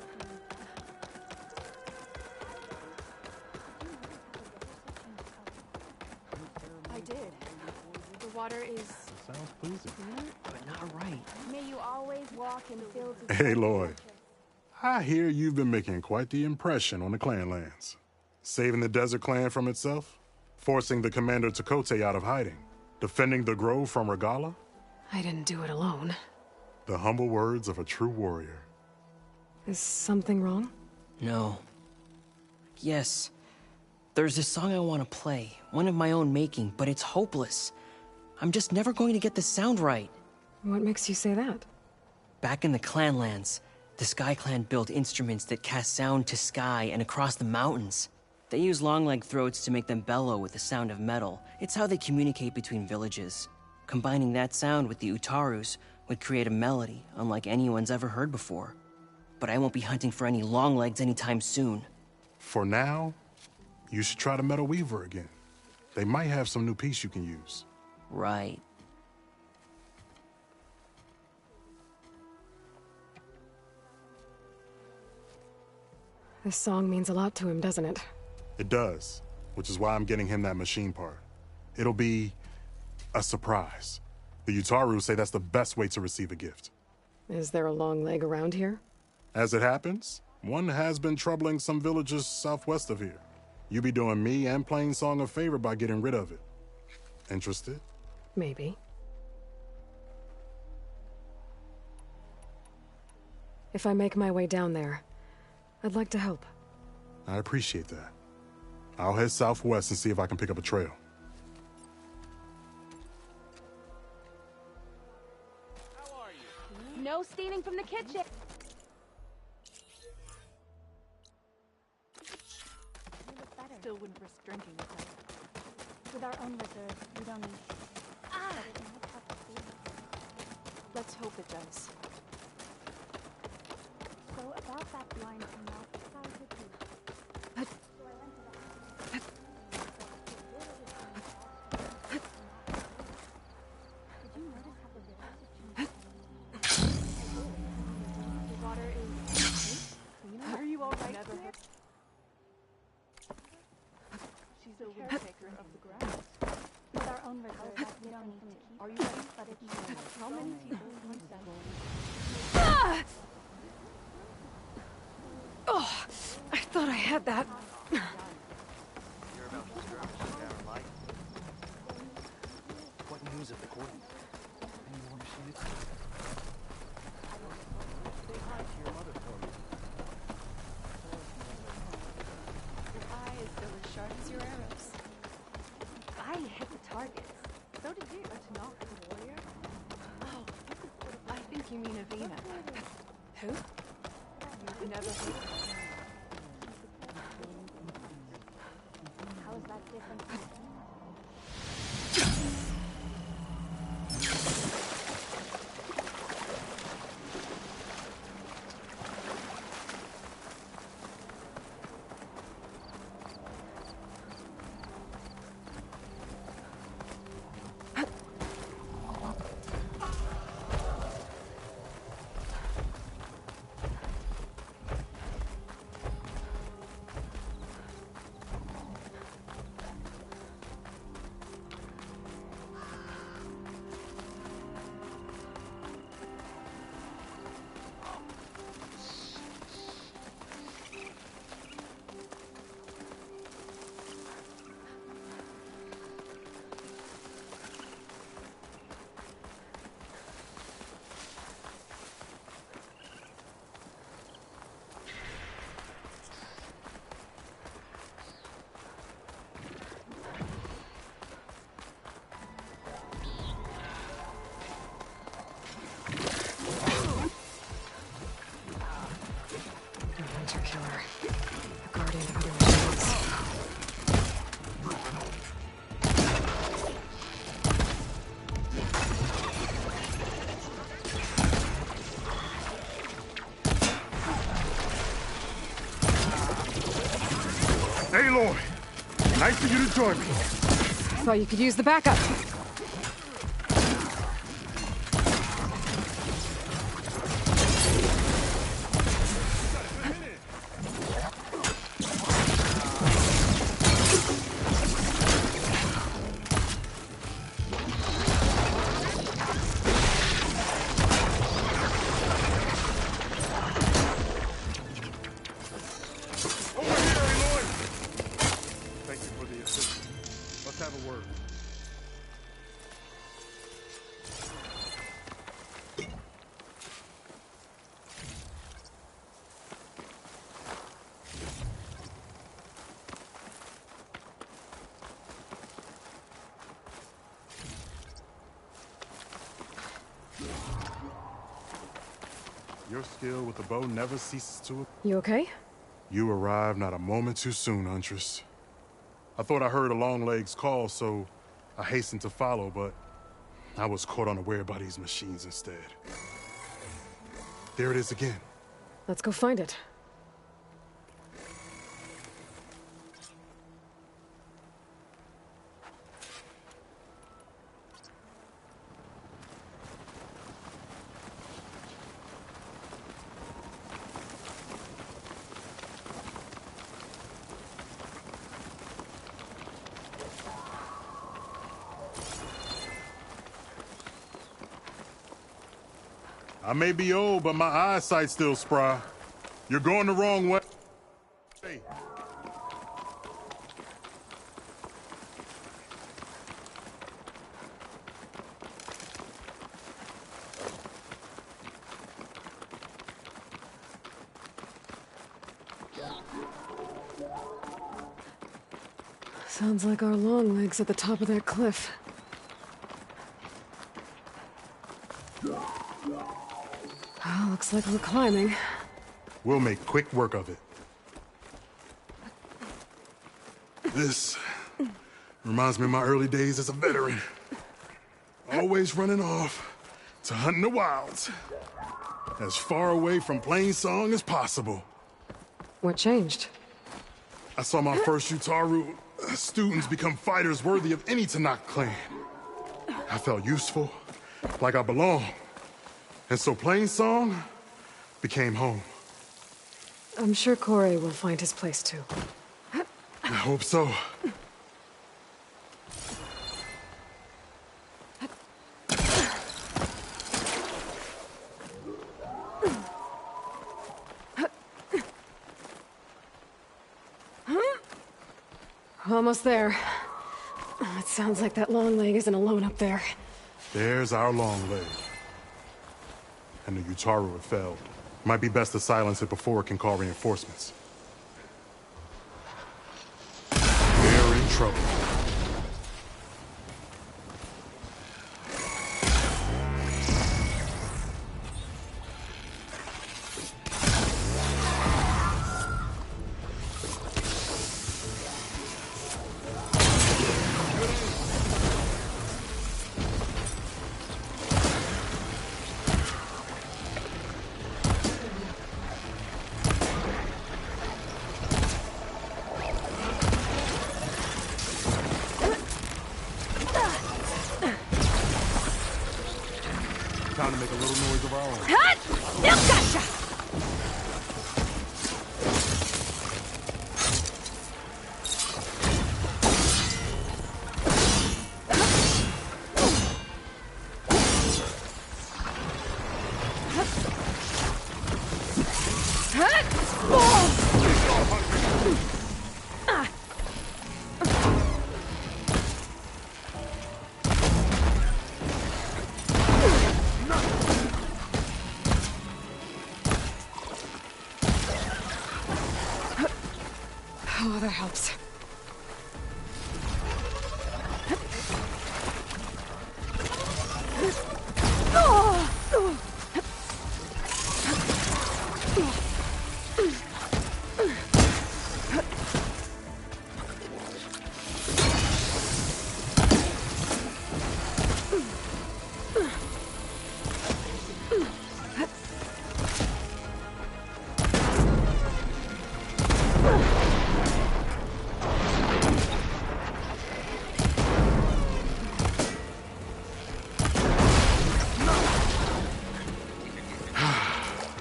[SPEAKER 15] I did. The water is...
[SPEAKER 1] Sounds pleasing.
[SPEAKER 4] But not right.
[SPEAKER 7] May you always walk in fields of...
[SPEAKER 1] Hey, Lloyd. I hear you've been making quite the impression on the Clanlands. Saving the Desert Clan from itself, forcing the Commander Tekote out of hiding, defending the Grove from Regala.
[SPEAKER 2] I didn't do it alone.
[SPEAKER 1] The humble words of a true warrior.
[SPEAKER 2] Is something wrong?
[SPEAKER 4] No. Yes. There's this song I want to play, one of my own making, but it's hopeless. I'm just never going to get the sound right.
[SPEAKER 2] What makes you say that?
[SPEAKER 4] Back in the Clanlands, the Sky Clan built instruments that cast sound to sky and across the mountains. They use long-leg throats to make them bellow with the sound of metal. It's how they communicate between villages. Combining that sound with the Utarus would create a melody unlike anyone's ever heard before. But I won't be hunting for any longlegs anytime soon.
[SPEAKER 1] For now, you should try the Metal Weaver again. They might have some new piece you can use.
[SPEAKER 4] Right.
[SPEAKER 2] This song means a lot to him, doesn't it?
[SPEAKER 1] It does, which is why I'm getting him that machine part. It'll be a surprise. The Utaru say that's the best way to receive a gift.
[SPEAKER 2] Is there a long leg around here?
[SPEAKER 1] As it happens, one has been troubling some villages southwest of here. You be doing me and Plainsong a favor by getting rid of it. Interested?
[SPEAKER 2] Maybe. If I make my way down there, I'd like to help.
[SPEAKER 1] I appreciate that. I'll head southwest and see if I can pick up a trail.
[SPEAKER 7] No stealing from the kitchen.
[SPEAKER 15] Still wouldn't risk drinking with them.
[SPEAKER 7] With our own reserves, we don't need...
[SPEAKER 15] Let's hope it does.
[SPEAKER 7] So about that blind canal, how's it do? also caretaker of the grounds. With our own reserve, we don't need to keep. Are you ready? But it's how many people can settle?
[SPEAKER 2] Oh, I thought I had that.
[SPEAKER 8] What news of the court? Anyone seen it? Say hi to your mother for me.
[SPEAKER 15] Your eye is still as sharp as your arrows. I hit the targets. So did you. A Tanakh warrior? Oh, I think you mean Avina. Who? You've never heard of her.
[SPEAKER 7] How is that different?
[SPEAKER 1] Aloy, nice of you to join me.
[SPEAKER 2] Thought you could use the backup.
[SPEAKER 1] Your skill with the bow never ceases to...
[SPEAKER 2] You okay?
[SPEAKER 1] You arrived not a moment too soon, Huntress. I thought I heard a Longlegs call, so I hastened to follow, but I was caught unaware by these machines instead. There it is again.
[SPEAKER 2] Let's go find it.
[SPEAKER 1] I may be old, but my eyesight's still spry. You're going the wrong way. Hey.
[SPEAKER 2] Sounds like our Longlegs at the top of that cliff. Oh, looks like we're climbing.
[SPEAKER 1] We'll make quick work of it. This reminds me of my early days as a veteran. Always running off to hunt in the wilds. As far away from Plainsong as possible.
[SPEAKER 2] What changed?
[SPEAKER 1] I saw my first Utaru students become fighters worthy of any Tanakh clan. I felt useful, like I belonged. And so Plainsong became home.
[SPEAKER 2] I'm sure Corey will find his place too.
[SPEAKER 1] I hope so.
[SPEAKER 2] Almost there. It sounds like that long leg isn't alone up there.
[SPEAKER 1] There's our long leg. And the Utaru have failed. Might be best to silence it before it can call reinforcements. We're in trouble. Time to make a little noise of our own.
[SPEAKER 11] Gotcha!
[SPEAKER 2] Oh, that helps.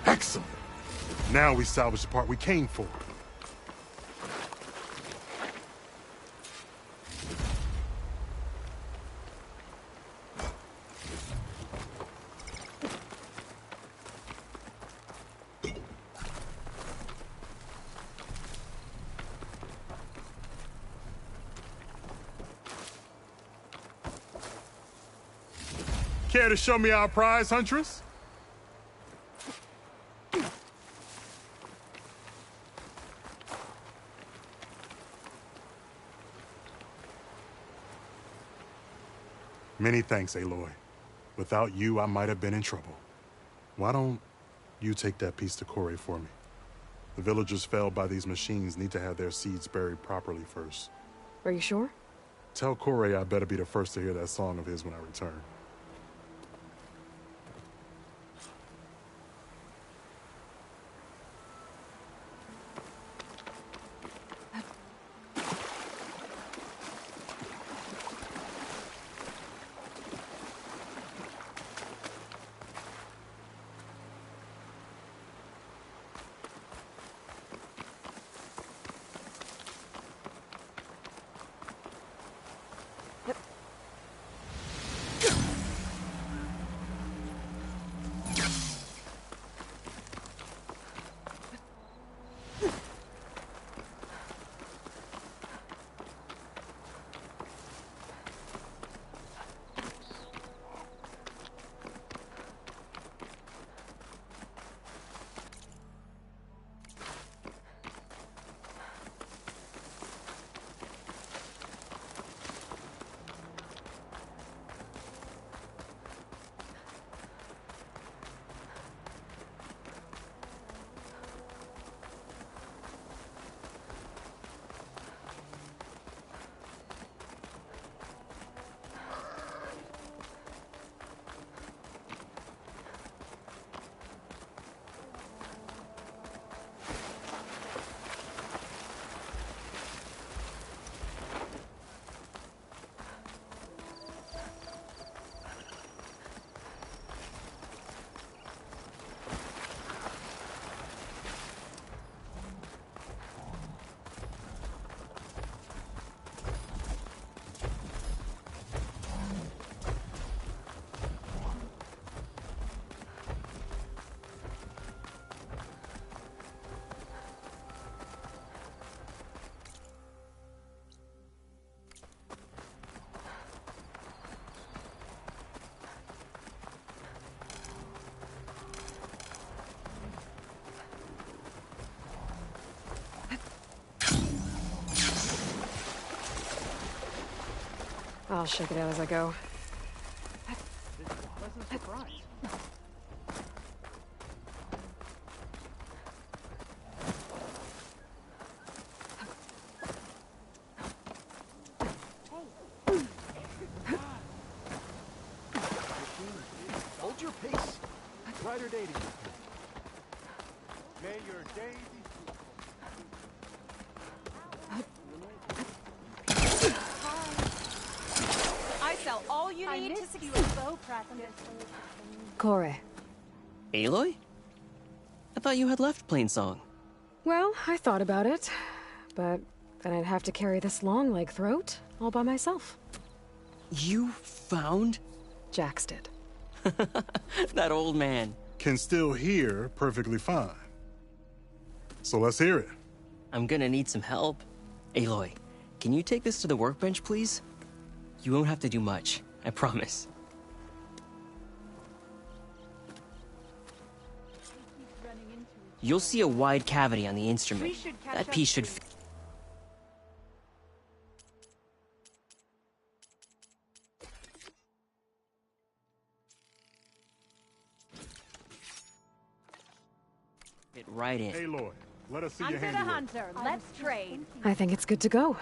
[SPEAKER 1] Excellent. Now we salvage the part we came for. Care to show me our prize, Huntress? Many thanks, Aloy. Without you, I might have been in trouble. Why don't you take that piece to Corey for me? The villagers felled by these machines need to have their seeds buried properly first.
[SPEAKER 2] Are you sure?
[SPEAKER 1] Tell Corey I better be the first to hear that song of his when I return.
[SPEAKER 2] I'll shake it out as I go.
[SPEAKER 8] Pleasant surprise. Hold your pace. Brighter day to you. May your day be
[SPEAKER 11] I sell all you need to succeed.
[SPEAKER 7] Bow practice.
[SPEAKER 2] Kore.
[SPEAKER 4] Aloy? I thought you had left Plainsong.
[SPEAKER 2] Well, I thought about it, but then I'd have to carry this long leg throat all by myself.
[SPEAKER 4] You found?
[SPEAKER 2] Jax did.
[SPEAKER 4] That old man.
[SPEAKER 1] Can still hear perfectly fine. So let's hear it.
[SPEAKER 4] I'm gonna need some help. Aloy, can you take this to the workbench, please? You won't have to do much, I promise. You'll see a wide cavity on the instrument. That piece should fit. Right in.
[SPEAKER 1] Aloy, let us see your
[SPEAKER 7] Hunter the
[SPEAKER 1] handiwork.
[SPEAKER 7] hunter, let's trade.
[SPEAKER 2] I think it's good to go.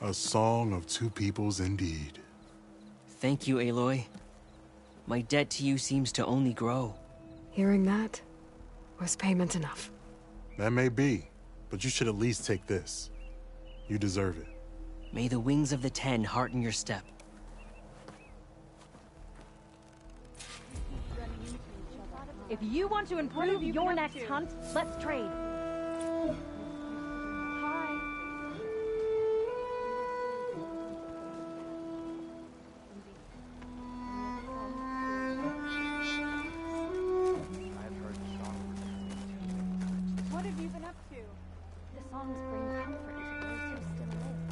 [SPEAKER 1] A song of two peoples indeed.
[SPEAKER 4] Thank you, Aloy. My debt to you seems to only grow.
[SPEAKER 2] Hearing that was payment enough.
[SPEAKER 1] That may be, but you should at least take this. You deserve it.
[SPEAKER 4] May the wings of the Ten hearten your step.
[SPEAKER 7] If you want to improve your next hunt, let's trade. What have you been up to? The songs bring comfort to those who still live.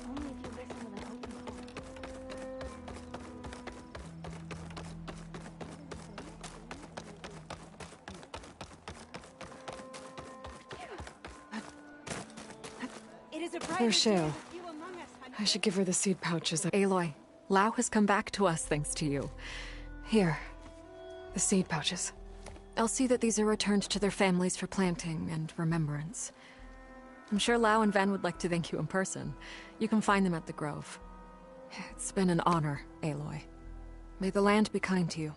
[SPEAKER 7] Only if you listen with an open heart.
[SPEAKER 11] It is a
[SPEAKER 2] There's Shale. I should give her the seed pouches.
[SPEAKER 16] Aloy, Lao has come back to us thanks to you.
[SPEAKER 2] Here. The seed pouches.
[SPEAKER 16] I'll see that these are returned to their families for planting and remembrance. I'm sure Lao and Ven would like to thank you in person. You can find them at the Grove. It's been an honor, Aloy. May the land be kind to you.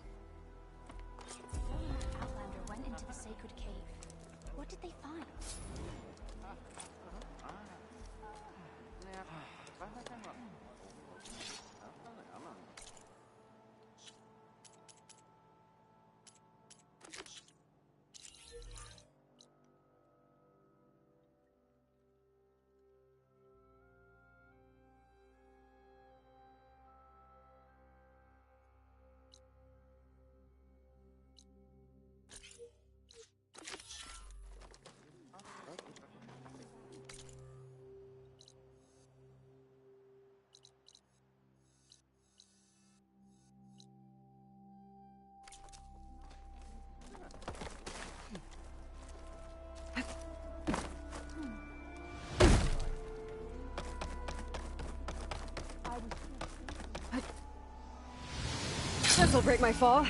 [SPEAKER 7] Outlander went into the sacred cave. What
[SPEAKER 2] This'll break my fall.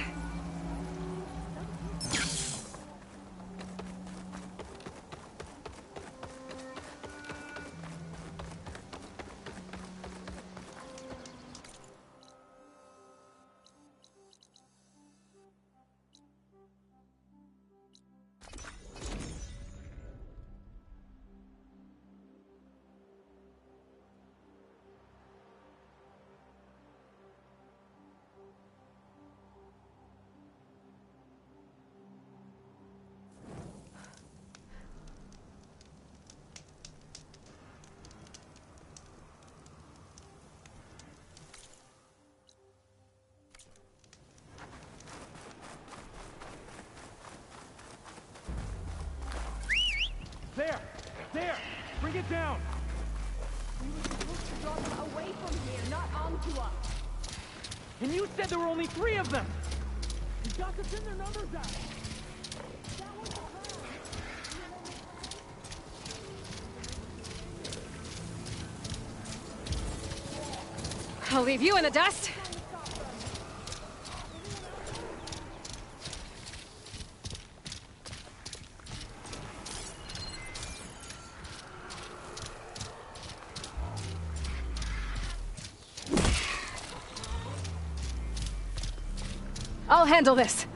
[SPEAKER 8] There! There! Bring it down!
[SPEAKER 11] We were supposed to drop them away from here, not onto us.
[SPEAKER 8] And you said there were only 3 of them! You got to thin their numbers out!
[SPEAKER 2] I'll leave you in the dust. I'll handle this.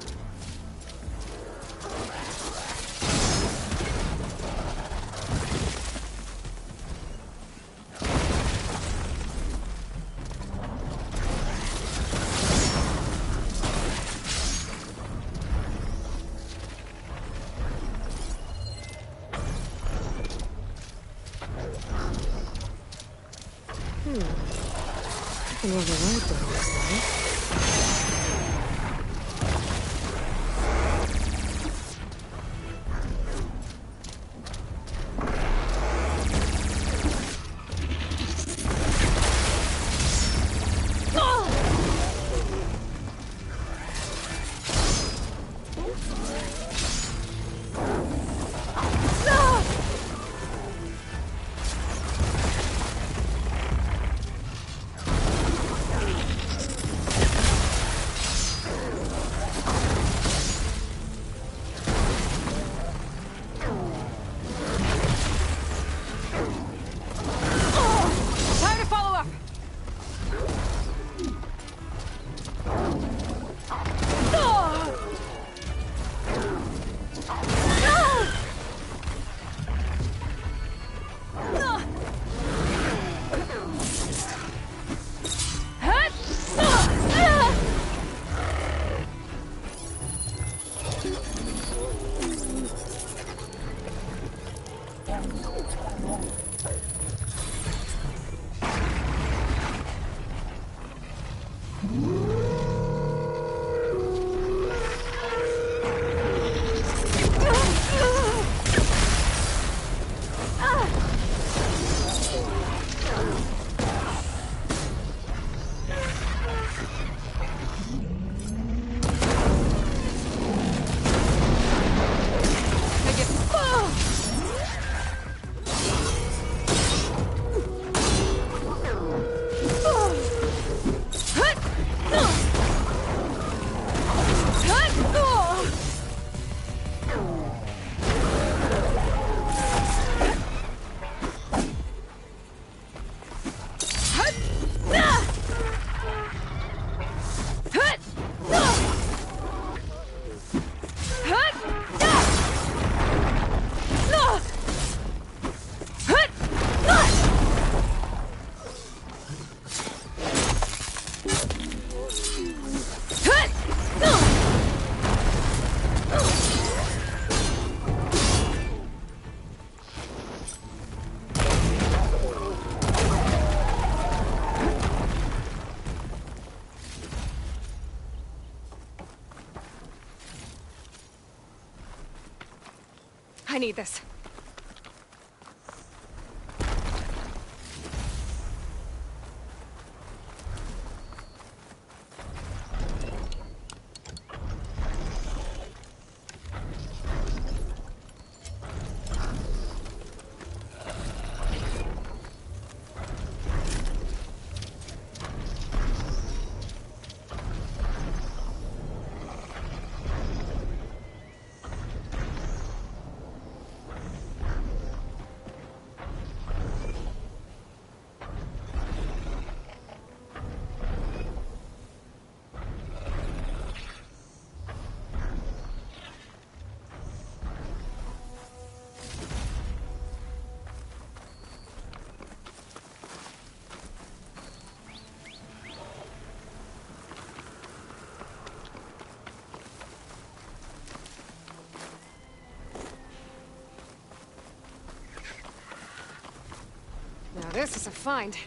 [SPEAKER 2] I can override those, I need this. This is a find.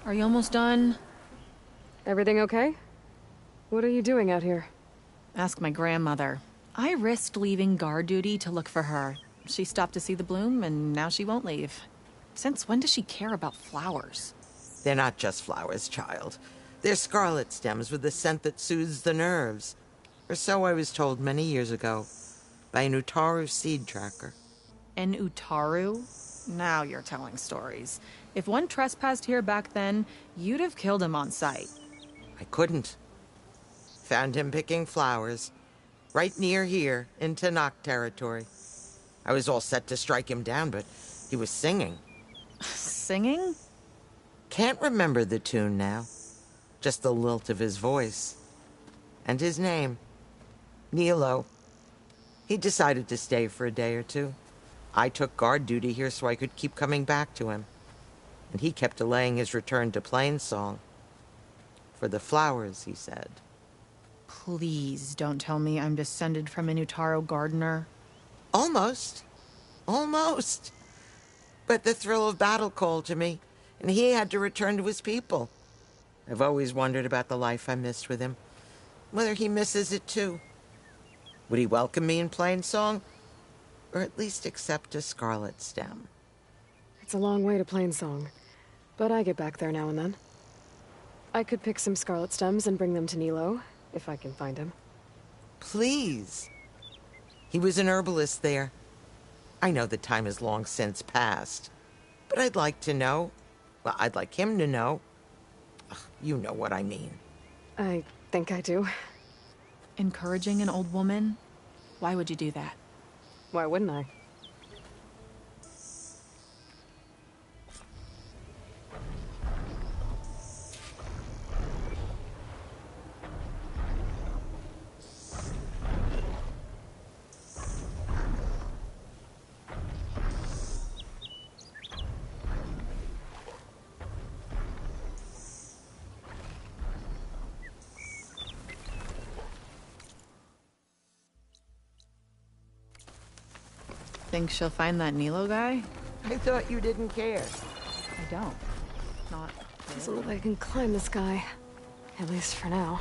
[SPEAKER 17] Are you almost done?
[SPEAKER 2] Everything okay? What are you doing out here?
[SPEAKER 17] Ask my grandmother. I risked leaving guard duty to look for her. She stopped to see the bloom, and now she won't leave. Since when does she care about flowers?
[SPEAKER 18] They're not just flowers, child. They're scarlet stems with a scent that soothes the nerves. Or so I was told many years ago by an Utaru seed tracker.
[SPEAKER 17] An Utaru? Now you're telling stories. If one trespassed here back then, you'd have killed him on sight.
[SPEAKER 18] I couldn't. Found him picking flowers, right near here in Tenakth territory. I was all set to strike him down, but he was singing.
[SPEAKER 17] Singing?
[SPEAKER 18] Can't remember the tune now. Just the lilt of his voice. And his name. Nilo. He decided to stay for a day or two. I took guard duty here so I could keep coming back to him. And he kept delaying his return to Plainsong. For the flowers, he said.
[SPEAKER 17] Please don't tell me I'm descended from an Utaru gardener.
[SPEAKER 18] Almost. Almost. But the thrill of battle called to me, and he had to return to his people. I've always wondered about the life I missed with him. Whether he misses it too. Would he welcome me in Plainsong? Or at least accept a scarlet stem?
[SPEAKER 2] It's a long way to Plainsong, but I get back there now and then. I could pick some scarlet stems and bring them to Nilo, if I can find him.
[SPEAKER 18] Please. He was an herbalist there. I know the time has long since passed, but I'd like to know. Well, I'd like him to know. Ugh, you know what I mean.
[SPEAKER 2] I think I do.
[SPEAKER 17] Encouraging an old woman? Why would you do that?
[SPEAKER 2] Why wouldn't I?
[SPEAKER 17] Think she'll find that Nilo guy?
[SPEAKER 18] I thought you didn't care.
[SPEAKER 17] I don't. Not.
[SPEAKER 2] Doesn't look like I can climb this guy. At least for now.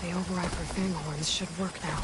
[SPEAKER 2] The override for Fanghorns should work now.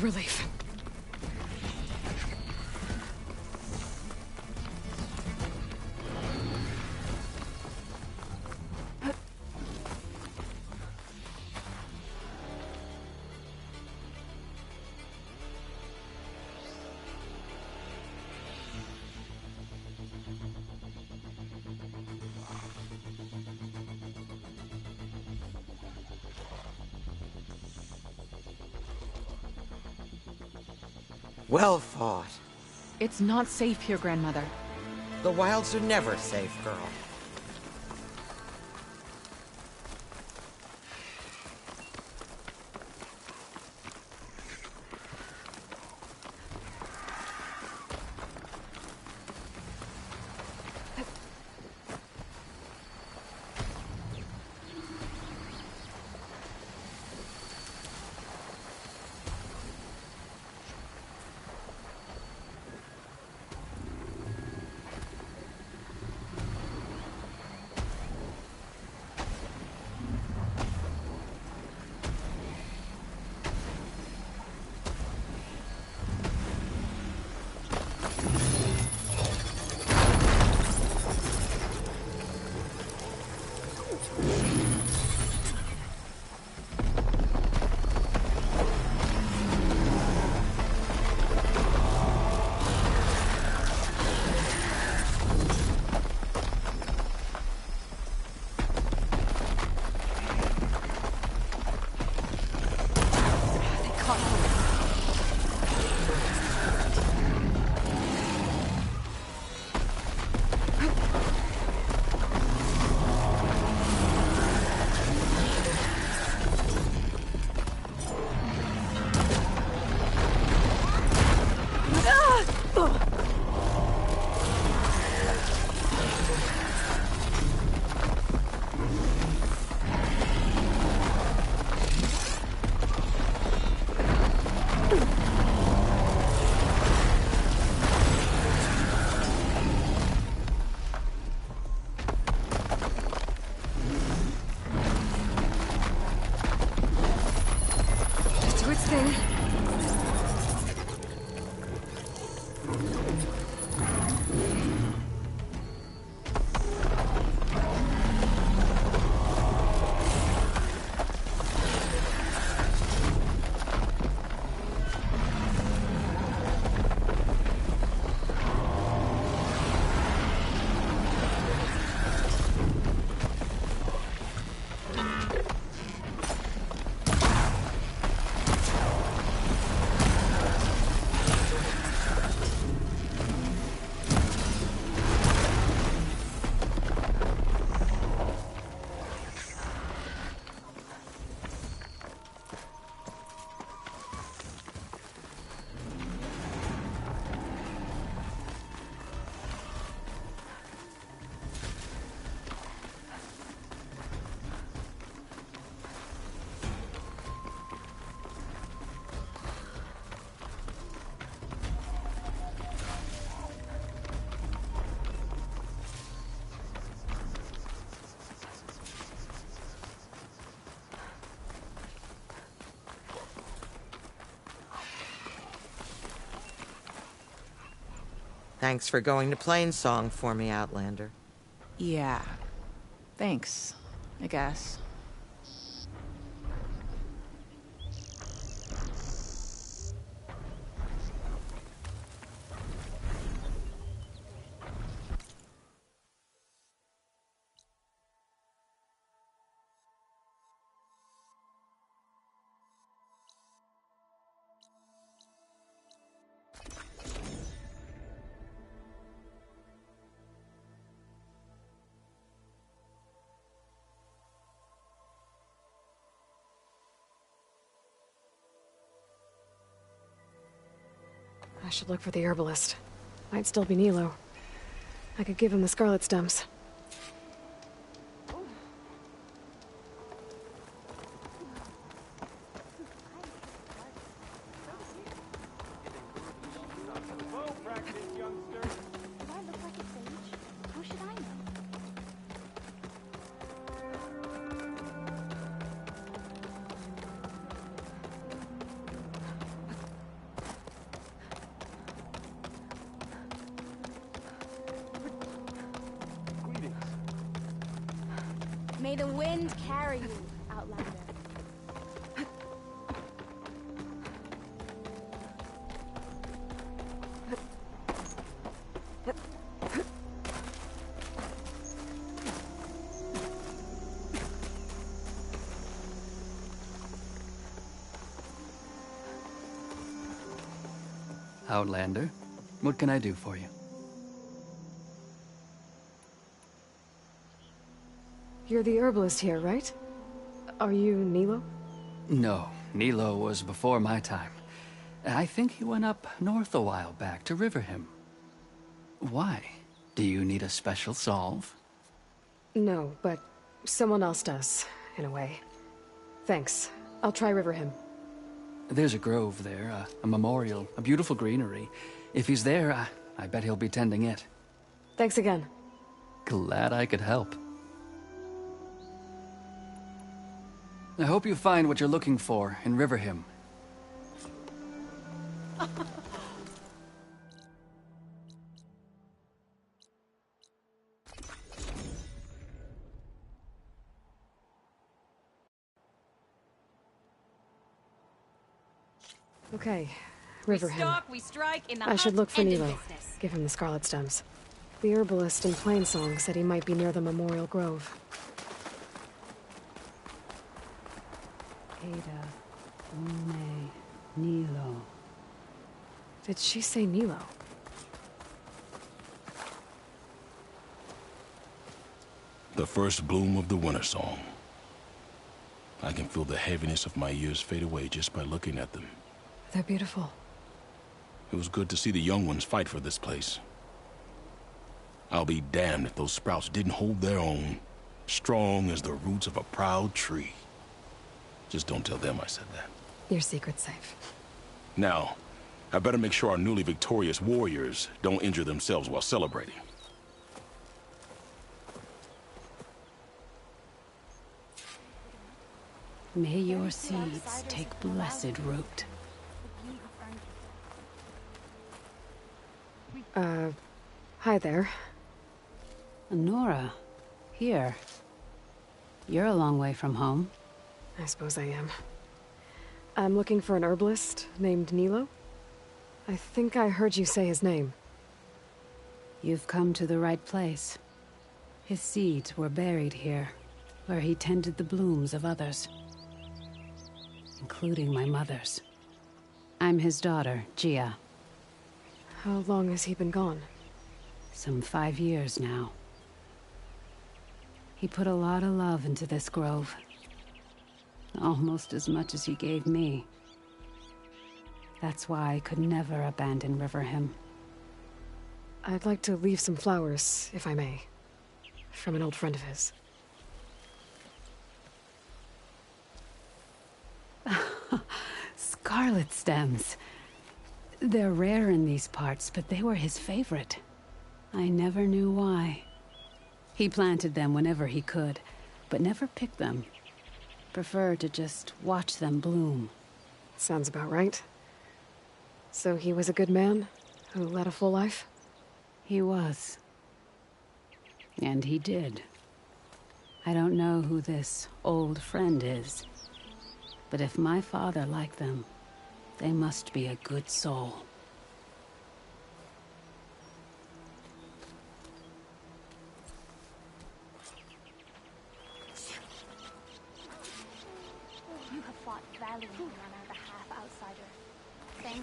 [SPEAKER 2] relief.
[SPEAKER 18] Well fought.
[SPEAKER 17] It's not safe here, Grandmother.
[SPEAKER 18] The wilds are never safe, girl. Thanks for going to Plainsong for me, Outlander.
[SPEAKER 17] Yeah. Thanks, I guess.
[SPEAKER 2] I should look for the herbalist. Might still be Nilo. I could give him the scarlet stems.
[SPEAKER 11] May the wind carry you, Outlander.
[SPEAKER 19] Outlander, what can I do for you?
[SPEAKER 2] You're the herbalist here, right? Are you Nilo?
[SPEAKER 19] No, Nilo was before my time. I think he went up north a while back to Riverhim. Why? Do you need a special solve?
[SPEAKER 2] No, but someone else does, in a way. Thanks. I'll try Riverhim.
[SPEAKER 19] There's a grove there, a memorial, a beautiful greenery. If he's there, I bet he'll be tending it.
[SPEAKER 2] Thanks again.
[SPEAKER 19] Glad I could help. I hope you find what you're looking for in Riverhim.
[SPEAKER 2] Okay, Riverhim.
[SPEAKER 11] Stalk, we strike in the
[SPEAKER 2] I should look for
[SPEAKER 11] hunt and in
[SPEAKER 2] Nilo.
[SPEAKER 11] business.
[SPEAKER 2] Give him the scarlet stems. The herbalist in Plainsong said he might be near the Memorial Grove.
[SPEAKER 20] Ada, Ume, Nilo.
[SPEAKER 2] Did she say Nilo?
[SPEAKER 21] The first bloom of the winter song. I can feel the heaviness of my years fade away just by looking at them.
[SPEAKER 2] They're beautiful.
[SPEAKER 21] It was good to see the young ones fight for this place. I'll be damned if those sprouts didn't hold their own, strong as the roots of a proud tree. Just don't tell them I said that.
[SPEAKER 2] Your secret's safe.
[SPEAKER 21] Now, I better make sure our newly victorious warriors don't injure themselves while celebrating.
[SPEAKER 20] May your seeds take blessed root.
[SPEAKER 2] Hi there.
[SPEAKER 20] Nora, here. You're a long way from home.
[SPEAKER 2] I suppose I am. I'm looking for an herbalist named Nilo. I think I heard you say his name.
[SPEAKER 20] You've come to the right place. His seeds were buried here, where he tended the blooms of others, including my mother's. I'm his daughter, Gia.
[SPEAKER 2] How long has he been gone?
[SPEAKER 20] Some 5 years now. He put a lot of love into this grove. Almost as much as he gave me. That's why I could never abandon Riverhim.
[SPEAKER 2] I'd like to leave some flowers, if I may. From an old friend of his.
[SPEAKER 20] Scarlet stems. They're rare in these parts, but they were his favorite. I never knew why. He planted them whenever he could, but never picked them. Preferred to just watch them bloom.
[SPEAKER 2] Sounds about right. So he was a good man who led a full life?
[SPEAKER 20] He was. And he did. I don't know who this old friend is, but if my father liked them, they must be a good soul.
[SPEAKER 7] You have fought valiantly on our behalf, outsider. Thank you.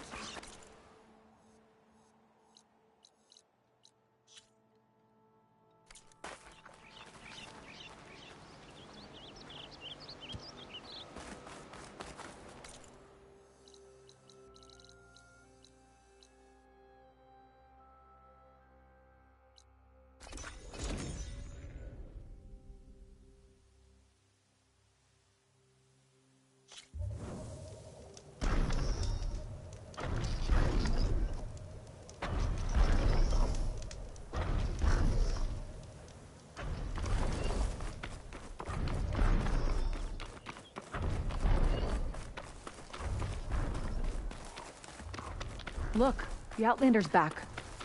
[SPEAKER 17] Look, the Outlander's back.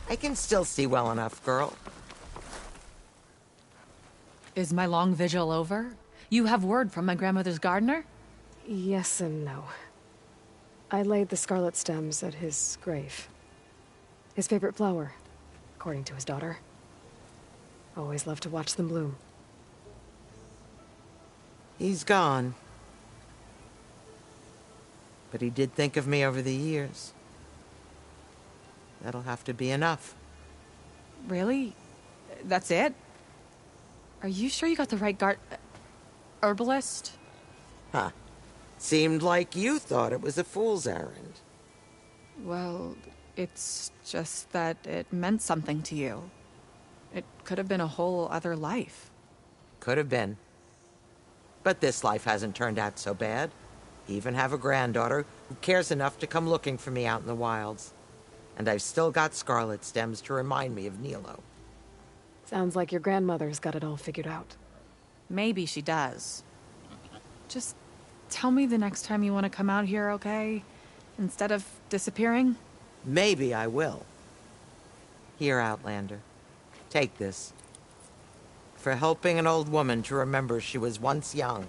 [SPEAKER 18] I can still see well enough, girl.
[SPEAKER 17] Is my long vigil over? You have word from my grandmother's gardener?
[SPEAKER 2] Yes and no. I laid the scarlet stems at his grave. His favorite flower, according to his daughter. Always loved to watch them bloom.
[SPEAKER 18] He's gone. But he did think of me over the years. That'll have to be enough.
[SPEAKER 17] Really? That's it? Are you sure you got the right herbalist?
[SPEAKER 18] Huh. Seemed like you thought it was a fool's errand.
[SPEAKER 17] Well, it's just that it meant something to you. It could have been a whole other life.
[SPEAKER 18] Could have been. But this life hasn't turned out so bad. I even have a granddaughter who cares enough to come looking for me out in the wilds. And I've still got scarlet stems to remind me of Nilo.
[SPEAKER 2] Sounds like your grandmother's got it all figured out.
[SPEAKER 17] Maybe she does. Just tell me the next time you want to come out here, okay? Instead of disappearing?
[SPEAKER 18] Maybe I will. Here, Outlander. Take this. For helping an old woman to remember she was once young.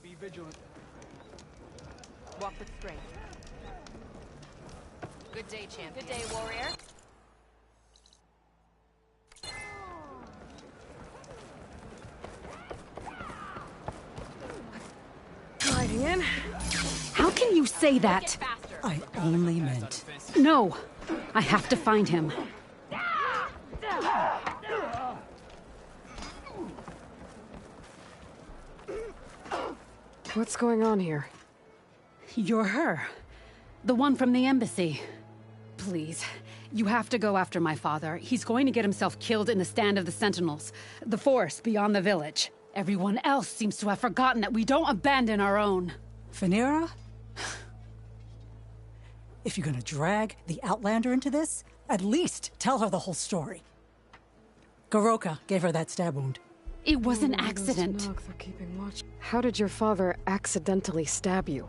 [SPEAKER 8] Be vigilant.
[SPEAKER 15] Walk with strength.
[SPEAKER 5] Good day, champion.
[SPEAKER 15] Good day, warrior.
[SPEAKER 2] Gliding in.
[SPEAKER 20] How can you say that?
[SPEAKER 12] I only meant...
[SPEAKER 20] No! I have to find him.
[SPEAKER 2] What's going on here?
[SPEAKER 20] You're her. The one from the embassy. Please, you have to go after my father. He's going to get himself killed in the stand of the Sentinels. The forest beyond the village. Everyone else seems to have forgotten that we don't abandon our own.
[SPEAKER 5] Phaneira? If you're gonna drag the Outlander into this, at least tell her the whole story. Goroka gave her that stab wound.
[SPEAKER 2] It was an accident. They're keeping watch. How did your father accidentally stab you?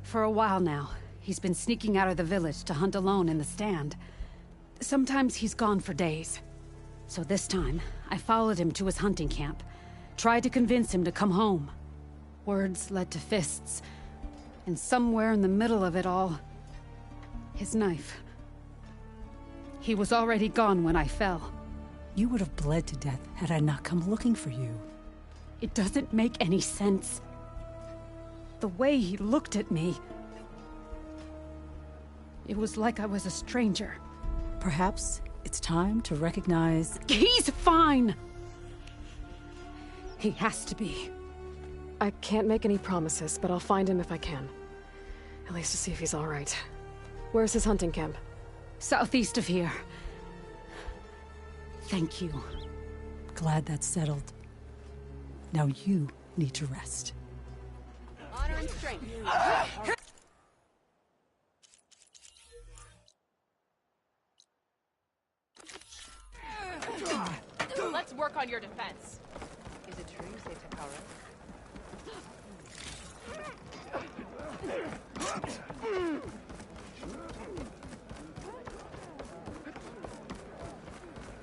[SPEAKER 20] For a while now, he's been sneaking out of the village to hunt alone in the stand. Sometimes he's gone for days. So this time, I followed him to his hunting camp. Tried to convince him to come home. Words led to fists. And somewhere in the middle of it all, his knife. He was already gone when I fell.
[SPEAKER 5] You would have bled to death had I not come looking for you.
[SPEAKER 20] It doesn't make any sense. The way he looked at me... It was like I was a stranger.
[SPEAKER 5] Perhaps it's time to recognize...
[SPEAKER 20] He's fine! He has to be.
[SPEAKER 2] I can't make any promises, but I'll find him if I can. At least to see if he's all right. Where's his hunting camp?
[SPEAKER 20] Southeast of here. Thank you.
[SPEAKER 5] Glad that's settled. Now you need to rest.
[SPEAKER 11] Honor and strength. Let's work on your defense. Is it true you saved Takara?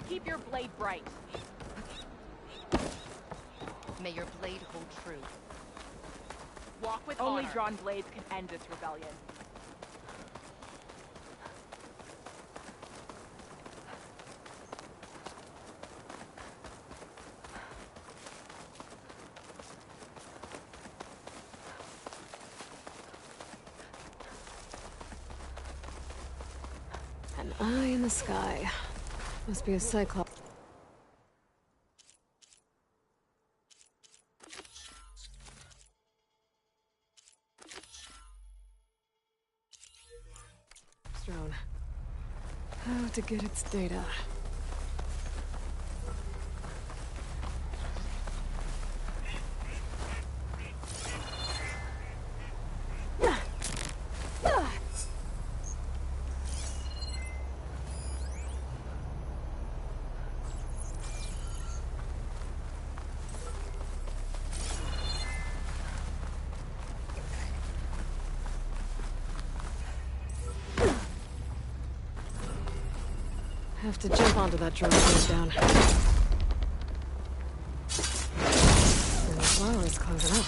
[SPEAKER 11] Keep your blade bright. May your blade hold true. Walk with honor. Only drawn blades can end this rebellion.
[SPEAKER 2] An eye in the sky. Must be a cyclops. Drone. How to get its data. Have to jump onto that drone to get it down. And the flower's closing up.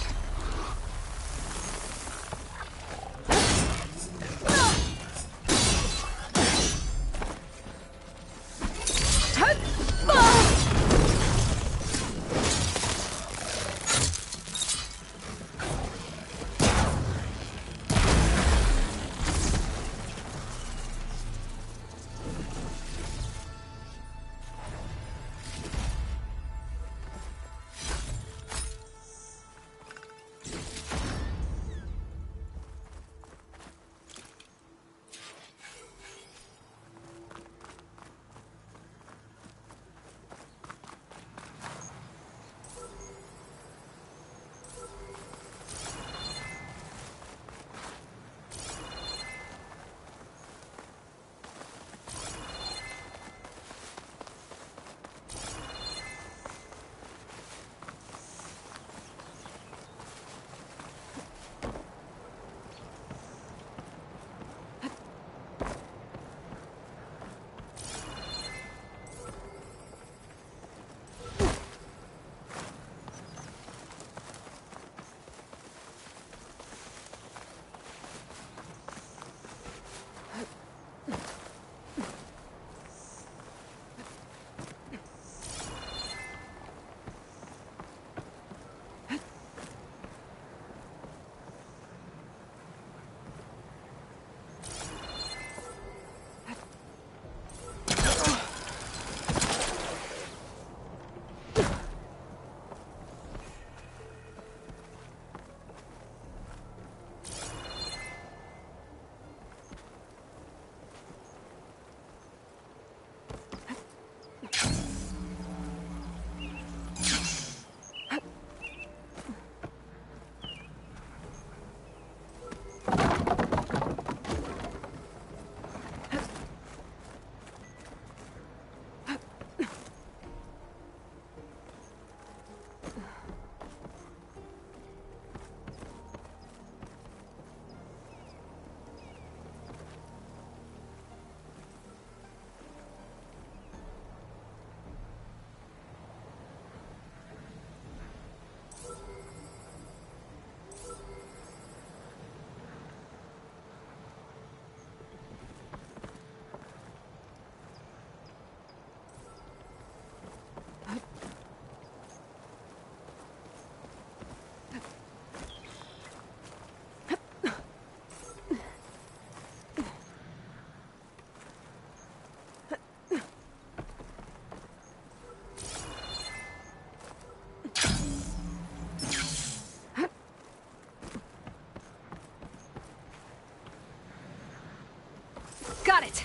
[SPEAKER 2] Got it!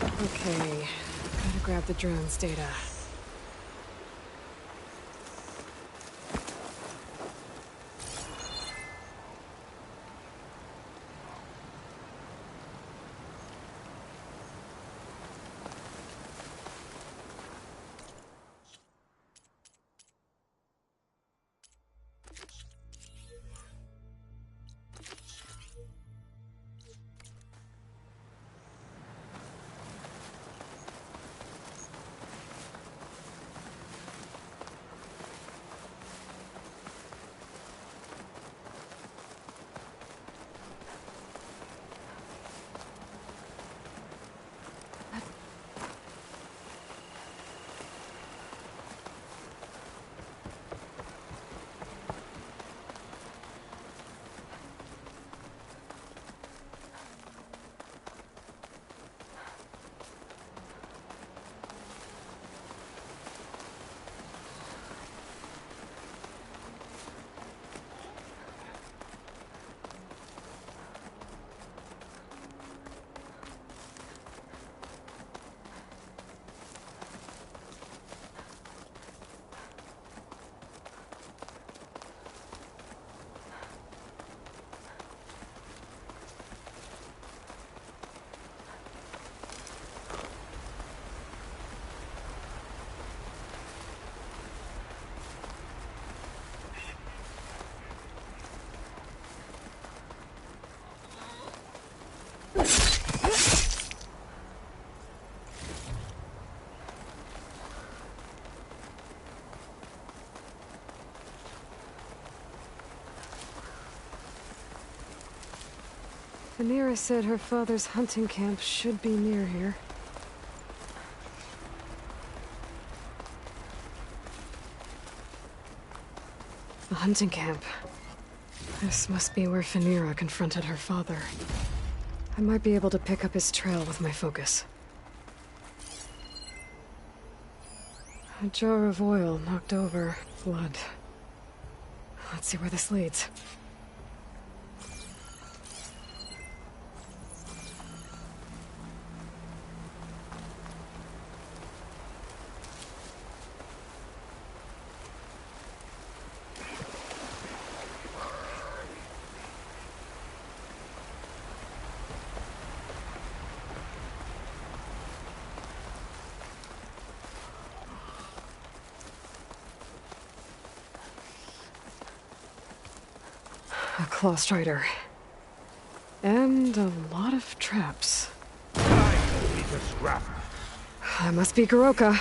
[SPEAKER 2] Okay, gotta grab the drone's data. Vanera said her father's hunting camp should be near here. A hunting camp. This must be where Vanera confronted her father. I might be able to pick up his trail with my focus. A jar of oil knocked over. Blood. Let's see where this leads. A claw strider. And a lot of traps. That must be Goroka.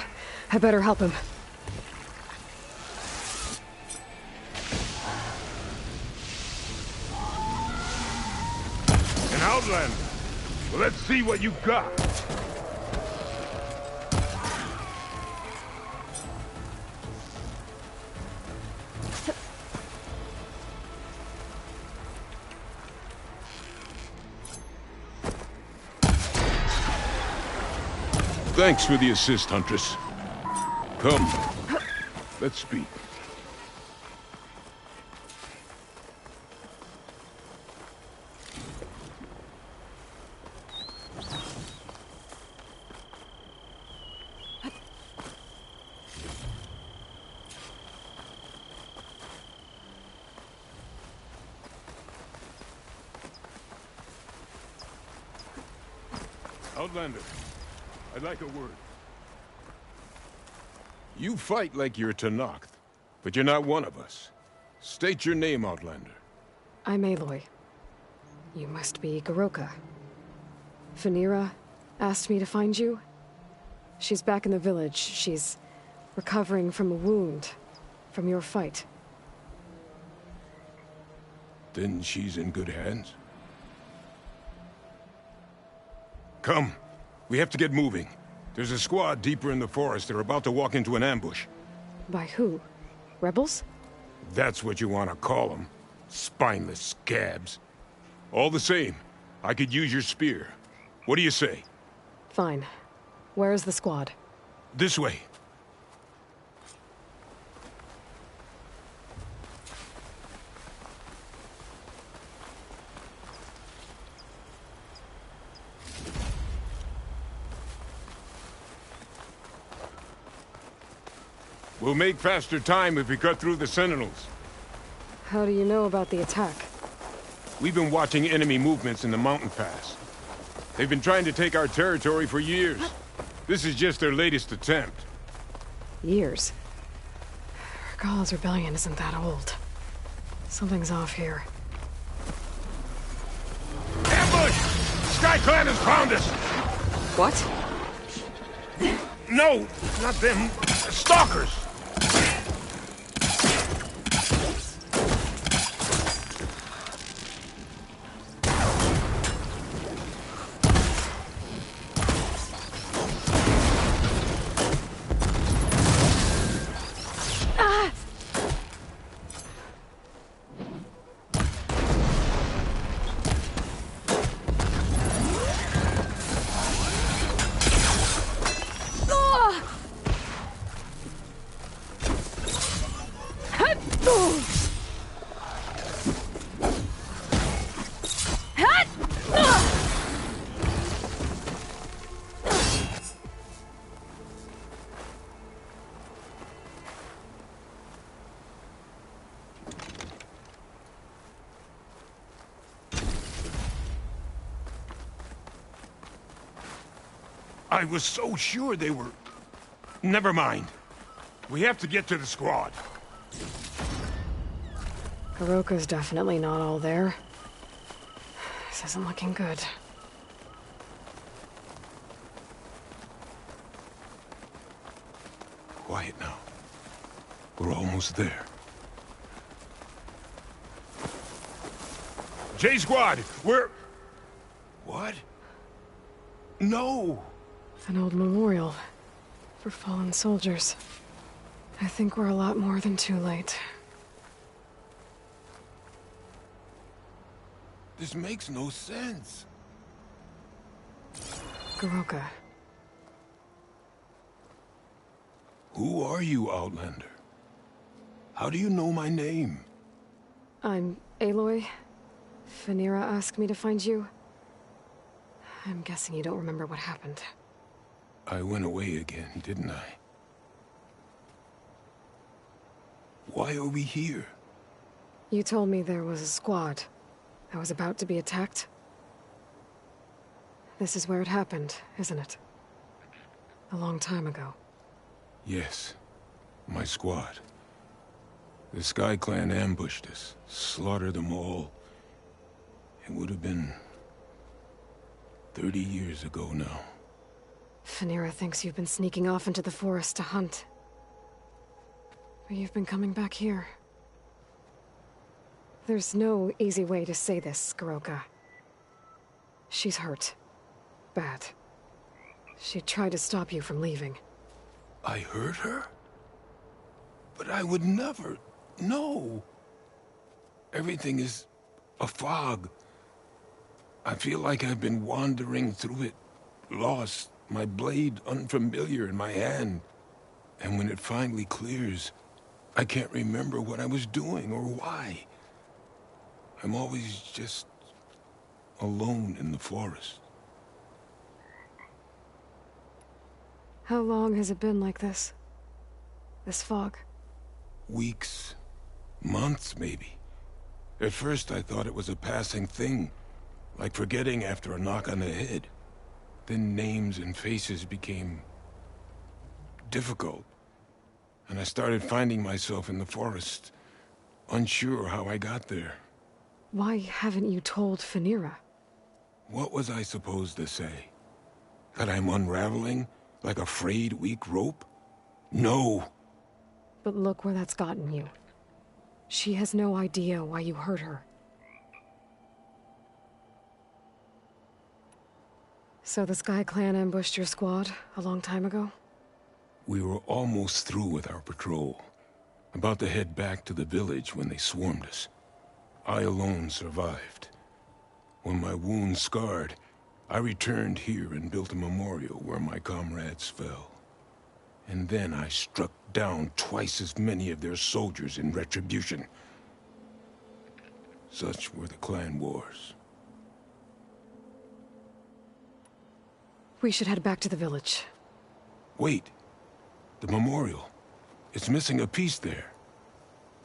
[SPEAKER 2] I better help him.
[SPEAKER 9] An Outlander. Well, let's see what you got. Thanks for the assist, Huntress. Come, let's speak. Outlander. I'd like a word. You fight like you're Tenakth, but you're not one of us. State your name, Outlander.
[SPEAKER 2] I'm Aloy. You must be Goroka. Vanera asked me to find you. She's back in the village. She's recovering from a wound from your fight.
[SPEAKER 9] Then she's in good hands. Come. We have to get moving. There's a squad deeper in the forest. They're about to walk into an ambush.
[SPEAKER 2] By who? Rebels?
[SPEAKER 9] That's what you want to call them. Spineless scabs. All the same, I could use your spear. What do you say?
[SPEAKER 2] Fine. Where is the squad?
[SPEAKER 9] This way. We'll make faster time if we cut through the Sentinels.
[SPEAKER 2] How do you know about the attack?
[SPEAKER 9] We've been watching enemy movements in the mountain pass. They've been trying to take our territory for years. This is just their latest attempt.
[SPEAKER 2] Years? Regalla's rebellion isn't that old. Something's off here.
[SPEAKER 9] Ambush! SkyClan has found us!
[SPEAKER 2] What?
[SPEAKER 9] No, not them. Stalkers! I was so sure they were... Never mind. We have to get to the squad.
[SPEAKER 2] Goroka's definitely not all there. This isn't looking good.
[SPEAKER 9] Quiet now. We're almost there. J-Squad, we're... What? No!
[SPEAKER 2] An old memorial for fallen soldiers. I think we're a lot more than too late.
[SPEAKER 9] This makes no sense.
[SPEAKER 2] Goroka.
[SPEAKER 9] Who are you, Outlander? How do you know my name?
[SPEAKER 2] I'm Aloy. Phaneera asked me to find you. I'm guessing you don't remember what happened.
[SPEAKER 9] I went away again, didn't I? Why are we here?
[SPEAKER 2] You told me there was a squad that was about to be attacked. This is where it happened, isn't it? A long time ago.
[SPEAKER 9] Yes. My squad. The SkyClan ambushed us, slaughtered them all. It would have been 30 years ago now.
[SPEAKER 2] Phaneera thinks you've been sneaking off into the forest to hunt. But you've been coming back here. There's no easy way to say this, Goroka. She's hurt. Bad. She tried to stop you from leaving.
[SPEAKER 9] I hurt her? But I would never... No. Everything is a fog. I feel like I've been wandering through it, lost, my blade unfamiliar in my hand. And when it finally clears, I can't remember what I was doing or why. I'm always just alone in the forest.
[SPEAKER 2] How long has it been like this? This fog?
[SPEAKER 9] Weeks. Months, maybe. At first, I thought it was a passing thing, like forgetting after a knock on the head. Then names and faces became difficult, and I started finding myself in the forest, unsure how I got there.
[SPEAKER 2] Why haven't you told Phaneera?
[SPEAKER 9] What was I supposed to say? That I'm unraveling, like a frayed, weak rope? No!
[SPEAKER 2] But look where that's gotten you. She has no idea why you hurt her. So the SkyClan ambushed your squad a long time ago?
[SPEAKER 9] We were almost through with our patrol. About to head back to the village when they swarmed us. I alone survived. When my wounds scarred, I returned here and built a memorial where my comrades fell. And then I struck down twice as many of their soldiers in retribution. Such were the clan wars. We should head back to the village. Wait. The memorial. It's missing a piece there.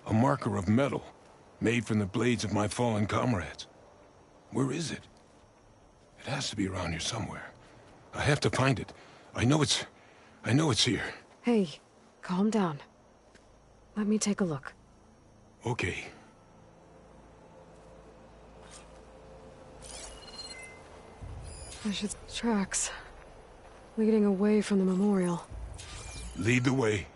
[SPEAKER 9] A marker of metal, made from the blades of my fallen comrades. Where is it? It has to be around here somewhere. I have to find it. I know it's here.
[SPEAKER 2] Hey, calm down. Let me take a look.
[SPEAKER 9] Okay.
[SPEAKER 2] There's tracks leading away from the memorial.
[SPEAKER 9] Lead the way.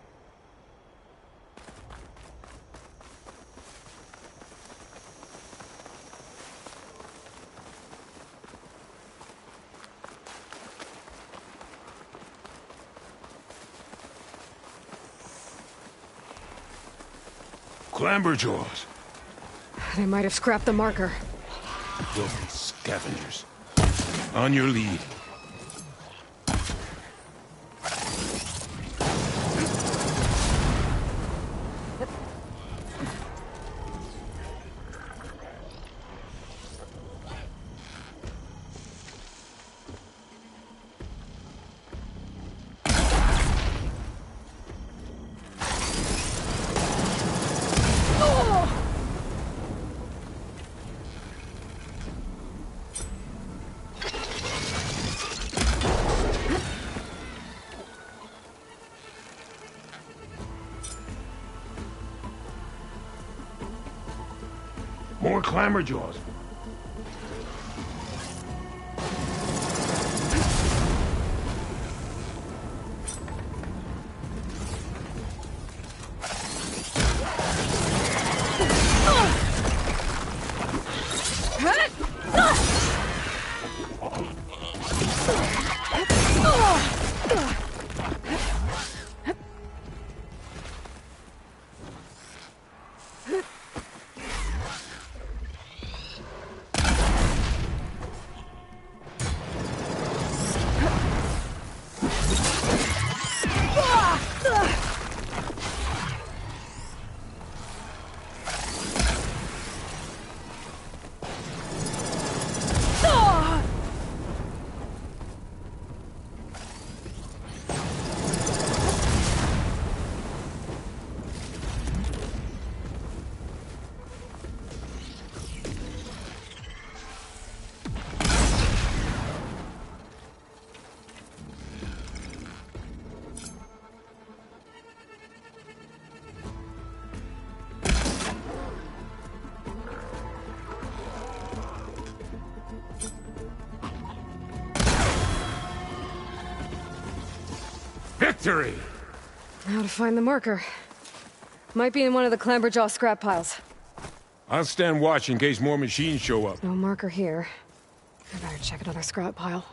[SPEAKER 9] Clamberjaws.
[SPEAKER 2] They might have scrapped the marker.
[SPEAKER 9] Filthy scavengers. On your lead. More clamberjaws. Victory!
[SPEAKER 2] Now to find the marker. Might be in one of the Clamberjaw scrap piles.
[SPEAKER 9] I'll stand watch in case more machines show up.
[SPEAKER 2] No marker here. I better check another scrap pile.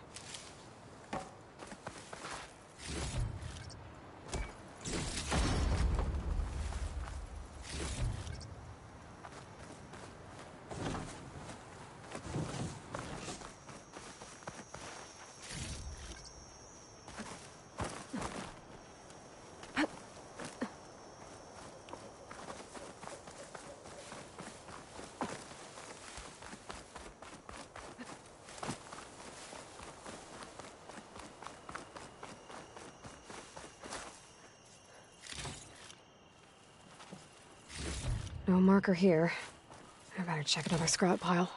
[SPEAKER 2] No marker here. I better check another scrap pile.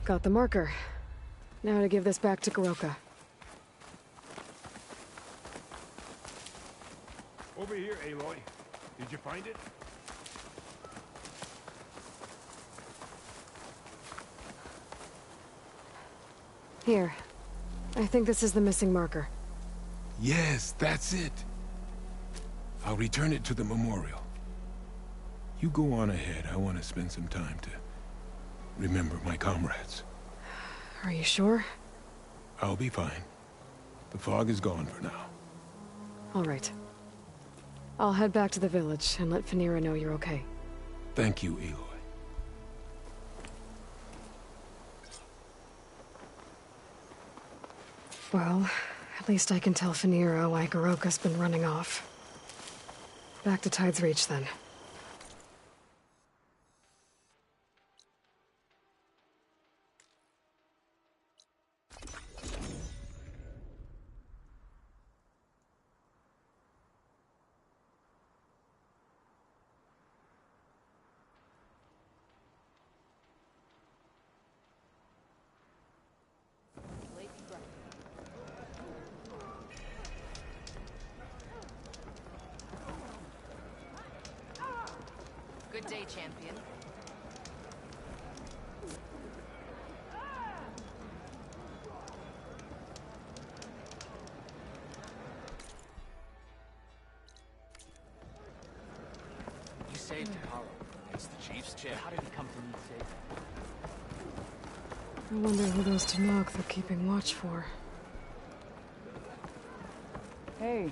[SPEAKER 2] Got the marker. Now to give this back to Goroka.
[SPEAKER 9] Over here, Aloy. Did you find it?
[SPEAKER 2] Here. I think this is the missing marker.
[SPEAKER 9] Yes, that's it. I'll return it to the memorial. You go on ahead. I want to spend some time to remember my comrades.
[SPEAKER 2] Are you sure?
[SPEAKER 9] I'll be fine. The fog is gone for now.
[SPEAKER 2] All right. I'll head back to the village and let Phanera know you're okay.
[SPEAKER 9] Thank you, Aloy.
[SPEAKER 2] Well, at least I can tell Phanera why Goroka's been running off. Back to Tide's Reach, then.
[SPEAKER 11] Good day, champion.
[SPEAKER 8] You saved Taro. It's the chief's chair. How did he come to me safe?
[SPEAKER 2] I wonder who those Tenakth are keeping watch for.
[SPEAKER 6] Hey,